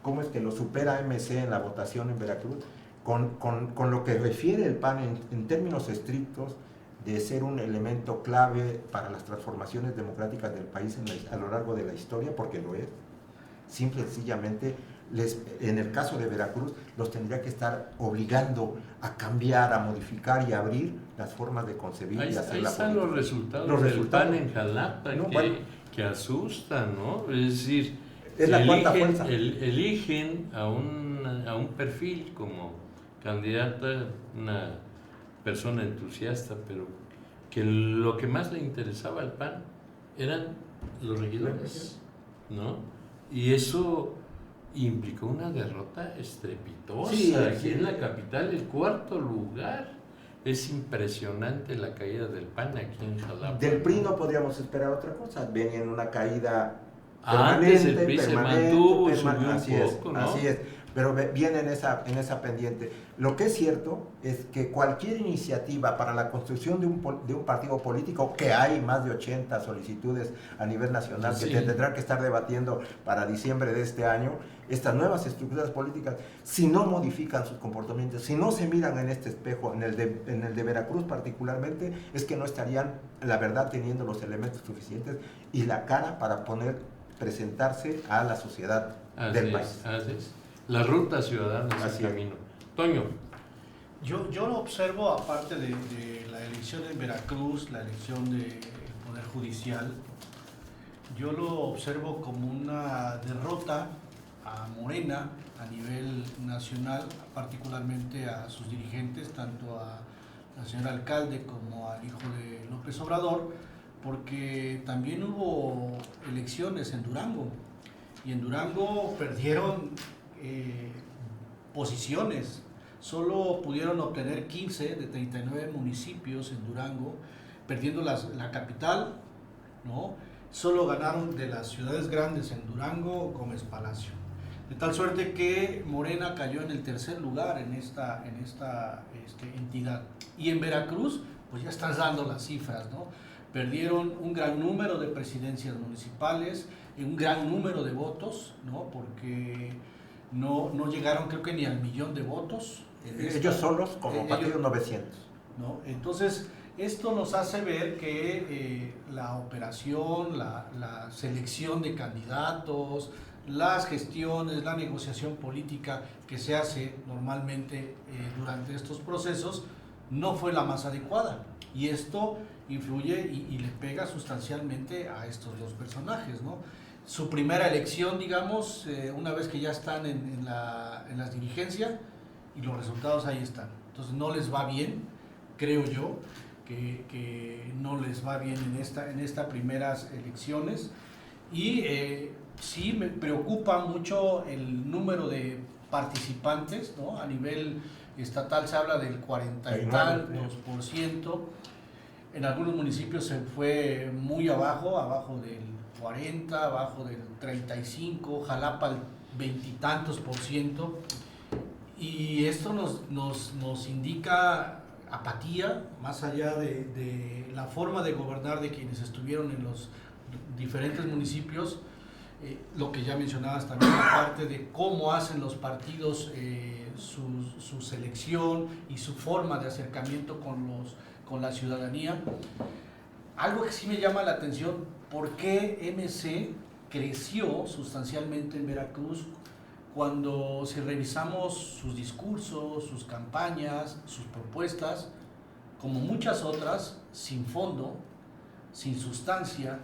¿cómo es que lo supera MC en la votación en Veracruz? Con lo que refiere el PAN en términos estrictos, de ser un elemento clave para las transformaciones democráticas del país a lo largo de la historia, porque lo es. Simple y sencillamente, en el caso de Veracruz, los tendría que estar obligando a cambiar, a modificar y a abrir las formas de concebir y hacer ahí la están política. los resultados del PAN en Jalapa, que asustan, ¿no? Es decir, es la cuarta fuerza. Eligen a un perfil como candidata, una persona entusiasta, pero que lo que más le interesaba al PAN eran los regidores, ¿no? Y eso implicó una derrota estrepitosa. Sí, aquí en la capital, el 4º lugar. Es impresionante la caída del PAN aquí en Jalapa. Del PRI no podríamos esperar otra cosa, venía en una caída antes el PRI se mantuvo, así un poco, es, ¿no? así es, pero viene en esa pendiente. Lo que es cierto es que cualquier iniciativa para la construcción de un partido político, que hay más de 80 solicitudes a nivel nacional, que se tendrán que estar debatiendo para diciembre de este año, estas nuevas estructuras políticas, si no modifican sus comportamientos, si no se miran en este espejo, en el de Veracruz particularmente, es que no estarían, la verdad, teniendo los elementos suficientes y la cara para presentarse a la sociedad del país. Así es. La ruta ciudadana es el camino. Toño. Yo lo observo, aparte de la elección en Veracruz, la elección del Poder Judicial, yo lo observo como una derrota a Morena a nivel nacional, particularmente a sus dirigentes, tanto a la señora alcalde como al hijo de López Obrador, porque también hubo elecciones en Durango, y en Durango perdieron posiciones. Solo pudieron obtener 15 de 39 municipios en Durango, perdiendo la capital, ¿no? Solo ganaron de las ciudades grandes en Durango, Gómez Palacio. De tal suerte que Morena cayó en el 3er lugar en esta entidad. Y en Veracruz, pues ya estás dando las cifras, ¿no? Perdieron un gran número de presidencias municipales, un gran número de votos, ¿no? Porque no llegaron, creo que ni al 1,000,000 de votos. Ellos solos, como partido 900. ¿No? Entonces, esto nos hace ver que la operación, la selección de candidatos, las gestiones, la negociación política que se hace normalmente durante estos procesos no fue la más adecuada. Y esto influye y le pega sustancialmente a estos dos personajes, ¿no? Su primera elección, digamos, una vez que ya están en las dirigencias, y los resultados ahí están. Entonces no les va bien, creo yo, que no les va bien en estas primeras elecciones. Y sí me preocupa mucho el número de participantes, ¿no? A nivel estatal se habla del 40 y tantos %. En algunos municipios se fue muy abajo del 40, abajo del 35, Jalapa el 20 y tantos %. Y esto nos indica apatía, más allá de la forma de gobernar de quienes estuvieron en los diferentes municipios, lo que ya mencionabas también, la parte de cómo hacen los partidos su selección y su forma de acercamiento con la ciudadanía. Algo que sí me llama la atención, ¿por qué MC creció sustancialmente en Veracruz? Cuando si revisamos sus discursos, sus campañas, sus propuestas, como muchas otras, sin fondo, sin sustancia,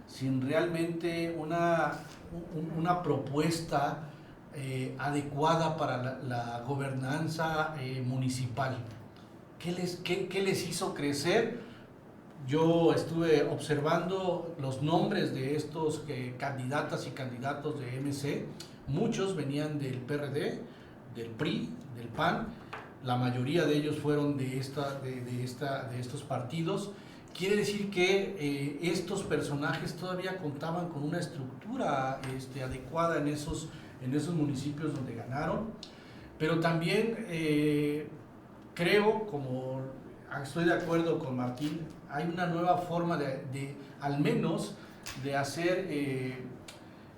sin realmente una propuesta adecuada para la gobernanza municipal. ¿Qué les hizo crecer? Yo estuve observando los nombres de estos candidatas y candidatos de MC. Muchos venían del PRD, del PRI, del PAN, la mayoría de ellos fueron de estos partidos. Quiere decir que estos personajes todavía contaban con una estructura adecuada en esos municipios donde ganaron, pero también creo, como estoy de acuerdo con Martín, hay una nueva forma de al menos de hacer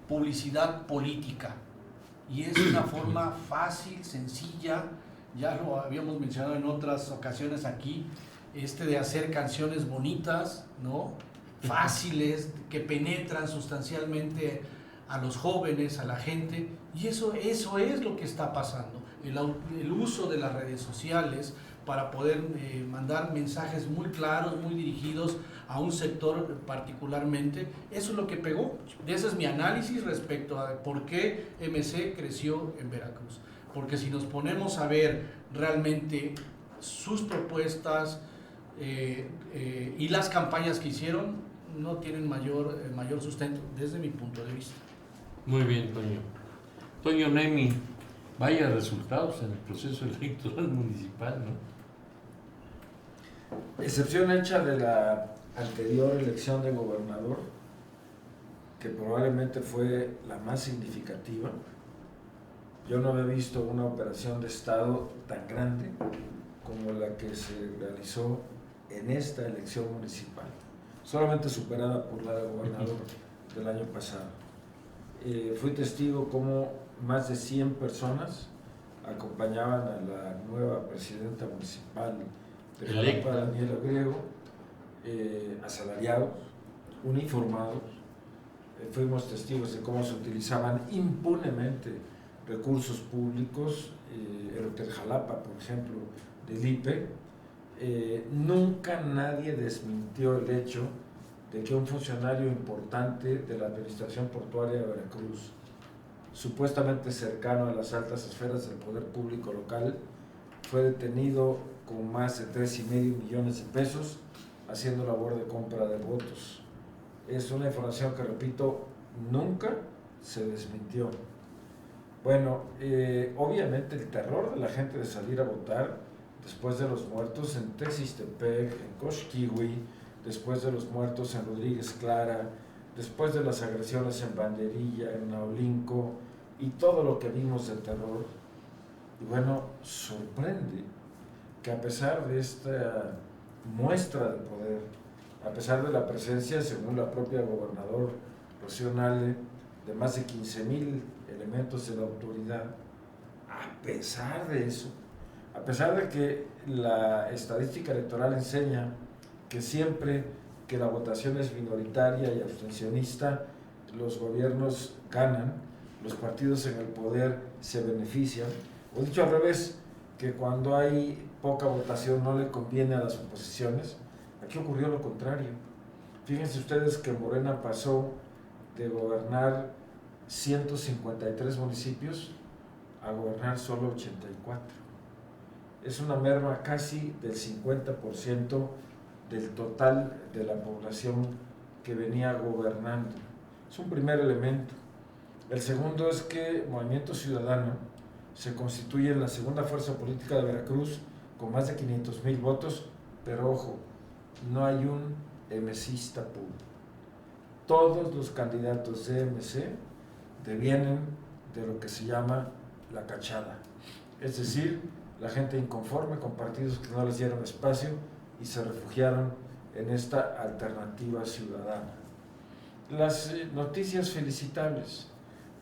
publicidad política, y es una forma fácil, sencilla, ya lo habíamos mencionado en otras ocasiones aquí, de hacer canciones bonitas, ¿no? Fáciles, que penetran sustancialmente a los jóvenes, a la gente, y eso es lo que está pasando, el uso de las redes sociales para poder mandar mensajes muy claros, muy dirigidos a un sector particularmente. Eso es lo que pegó. Ese es mi análisis respecto a por qué MC creció en Veracruz. Porque si nos ponemos a ver realmente sus propuestas y las campañas que hicieron, no tienen mayor sustento desde mi punto de vista. Muy bien, Toño. Toño Nemi, vaya resultados en el proceso electoral municipal, ¿no? Excepción hecha de la anterior elección de gobernador, que probablemente fue la más significativa. Yo no había visto una operación de Estado tan grande como la que se realizó en esta elección municipal, solamente superada por la de gobernador del año pasado. Fui testigo como más de 100 personas acompañaban a la nueva presidenta municipal de Jalapa, Daniela Griego, asalariados, uniformados. Fuimos testigos de cómo se utilizaban impunemente recursos públicos, el Hotel Jalapa, por ejemplo, del IPE. Nunca nadie desmintió el hecho de que un funcionario importante de la Administración Portuaria de Veracruz, supuestamente cercano a las altas esferas del poder público local, fue detenido con más de 3,5 millones de pesos haciendo labor de compra de votos. Es una información que, repito, nunca se desmintió. Bueno, obviamente el terror de la gente de salir a votar después de los muertos en Texistepec, en Coxquihui, después de los muertos en Rodríguez Clara, después de las agresiones en Banderilla, en Naolinco, y todo lo que vimos de terror. Y bueno, sorprende que a pesar de esta muestra de poder, a pesar de la presencia, según la propia gobernador Rocío Nale, de más de 15,000 elementos de la autoridad, a pesar de eso, a pesar de que la estadística electoral enseña que siempre que la votación es minoritaria y abstencionista, los gobiernos ganan, los partidos en el poder se benefician, o dicho al revés, que cuando hay poca votación no le conviene a las oposiciones. Aquí ocurrió lo contrario. Fíjense ustedes que Morena pasó de gobernar 153 municipios a gobernar solo 84. Es una merma casi del 50% del total de la población que venía gobernando. Es un primer elemento. El segundo es que Movimiento Ciudadano se constituye en la segunda fuerza política de Veracruz con más de 500,000 votos, pero ojo, no hay un MCista puro. Todos los candidatos de MC devienen de lo que se llama la cachada, es decir, la gente inconforme con partidos que no les dieron espacio y se refugiaron en esta alternativa ciudadana. Las noticias felicitables.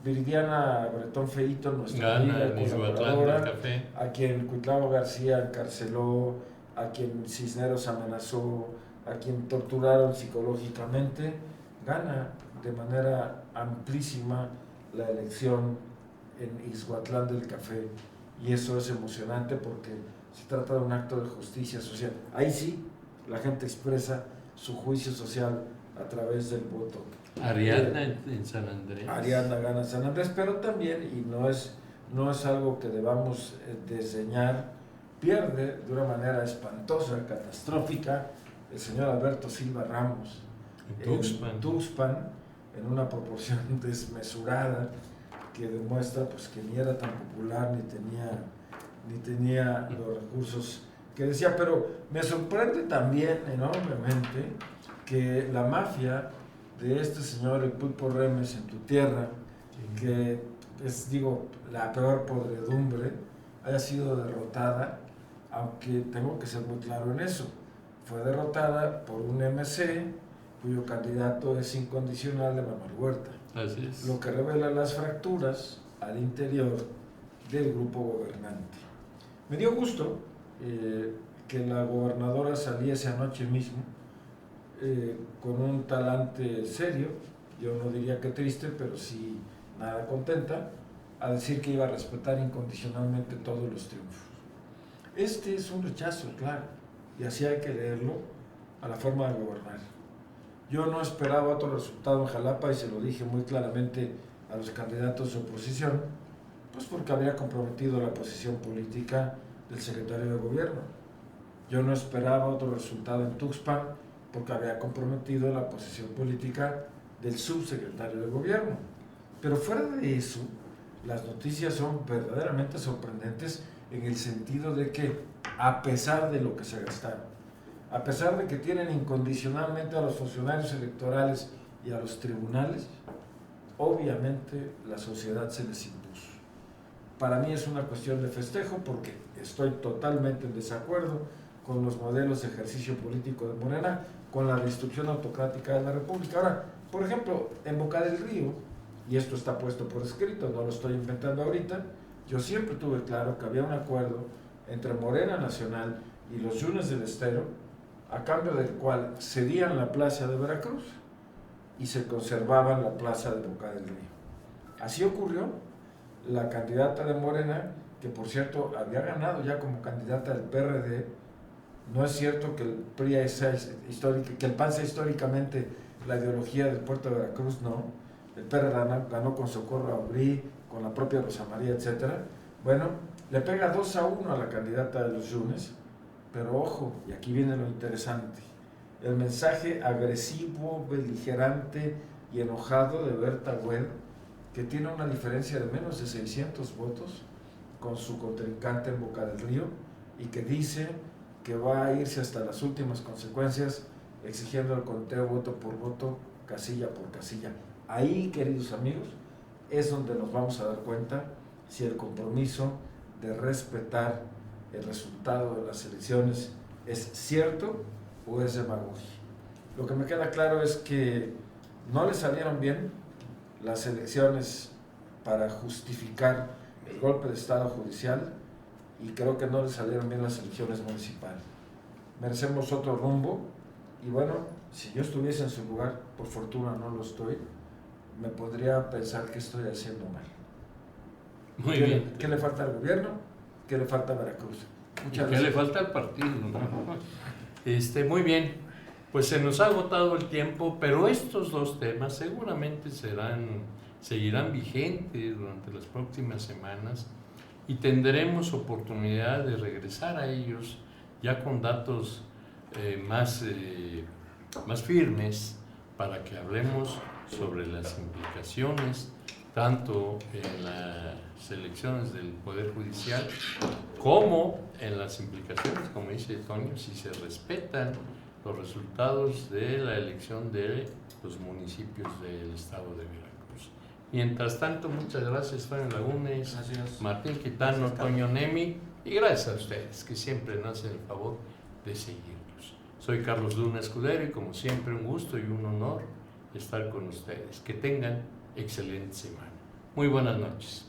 Viridiana Bretón Feito, nuestra amiga colaboradora, a quien Cuitlavo García encarceló, a quien Cisneros amenazó, a quien torturaron psicológicamente, gana de manera amplísima la elección en Ixhuatlán del Café, y eso es emocionante porque se trata de un acto de justicia social. Ahí sí, la gente expresa su juicio social a través del voto. Ariadna en San Andrés. Ariadna gana en San Andrés, pero también, y no es algo que debamos desdeñar, pierde de una manera espantosa, catastrófica, el señor Alberto Silva Ramos en Tuxpan, en una proporción desmesurada que demuestra pues, que ni era tan popular ni tenía ni tenía los recursos que decía, pero me sorprende también enormemente que la mafia de este señor El Pulpo Remes en tu tierra, que es, digo, la peor podredumbre, haya sido derrotada, aunque tengo que ser muy claro en eso. Fue derrotada por un MC cuyo candidato es incondicional de Manuel Huerta. Así es. Lo que revela las fracturas al interior del grupo gobernante. Me dio gusto que la gobernadora saliese anoche mismo con un talante serio, yo no diría que triste, pero sí nada contenta, a decir que iba a respetar incondicionalmente todos los triunfos. Este es un rechazo, claro, y así hay que leerlo a la forma de gobernar. Yo no esperaba otro resultado en Jalapa y se lo dije muy claramente a los candidatos de oposición, pues porque había comprometido la posición política del secretario de gobierno. Yo no esperaba otro resultado en Tuxpan porque había comprometido la posición política del subsecretario de gobierno. Pero fuera de eso, las noticias son verdaderamente sorprendentes en el sentido de que, a pesar de lo que se gastaron, a pesar de que tienen incondicionalmente a los funcionarios electorales y a los tribunales, obviamente la sociedad se les impuso. Para mí es una cuestión de festejo porque estoy totalmente en desacuerdo con los modelos de ejercicio político de Morena, con la destrucción autocrática de la República. Ahora, por ejemplo, en Boca del Río, y esto está puesto por escrito, no lo estoy inventando ahorita, yo siempre tuve claro que había un acuerdo entre Morena Nacional y los Yunes del Estero, a cambio del cual cedían la plaza de Veracruz y se conservaban la plaza de Boca del Río. Así ocurrió. La candidata de Morena, que por cierto había ganado ya como candidata del PRD, no es cierto que el PRI que el PAN sea históricamente la ideología del puerto de Veracruz, no. El PRD ganó con Socorro Aubry, con la propia Rosa María, etc. Bueno, le pega 2-1 a la candidata de los Yunes, pero ojo, y aquí viene lo interesante, el mensaje agresivo, beligerante y enojado de Berta Güell, que tiene una diferencia de menos de 600 votos con su contrincante en Boca del Río y que dice que va a irse hasta las últimas consecuencias exigiendo el conteo voto por voto, casilla por casilla. Ahí, queridos amigos, es donde nos vamos a dar cuenta si el compromiso de respetar el resultado de las elecciones es cierto o es demagogia. Lo que me queda claro es que no le salieron bien las elecciones para justificar el golpe de estado judicial y creo que no le salieron bien las elecciones municipales. Merecemos otro rumbo y bueno, si yo estuviese en su lugar, por fortuna no lo estoy, me podría pensar que estoy haciendo mal. Muy bien. ¿Qué le falta al gobierno? ¿Qué le falta a Veracruz? Muchas gracias. ¿Qué le falta al partido? Muy bien, pues se nos ha agotado el tiempo, pero estos dos temas seguramente seguirán vigentes durante las próximas semanas y tendremos oportunidad de regresar a ellos ya con datos más firmes para que hablemos sobre las implicaciones tanto en las elecciones del Poder Judicial como en las implicaciones, como dice Toño, si se respetan los resultados de la elección de los municipios del estado de Veracruz. Mientras tanto, muchas gracias, Fran Lagunes, Martín Quitano, Toño Nemi, y gracias a ustedes que siempre nos hacen el favor de seguirnos. Soy Carlos Luna Escudero y como siempre un gusto y un honor estar con ustedes. Que tengan excelente semana. Muy buenas noches.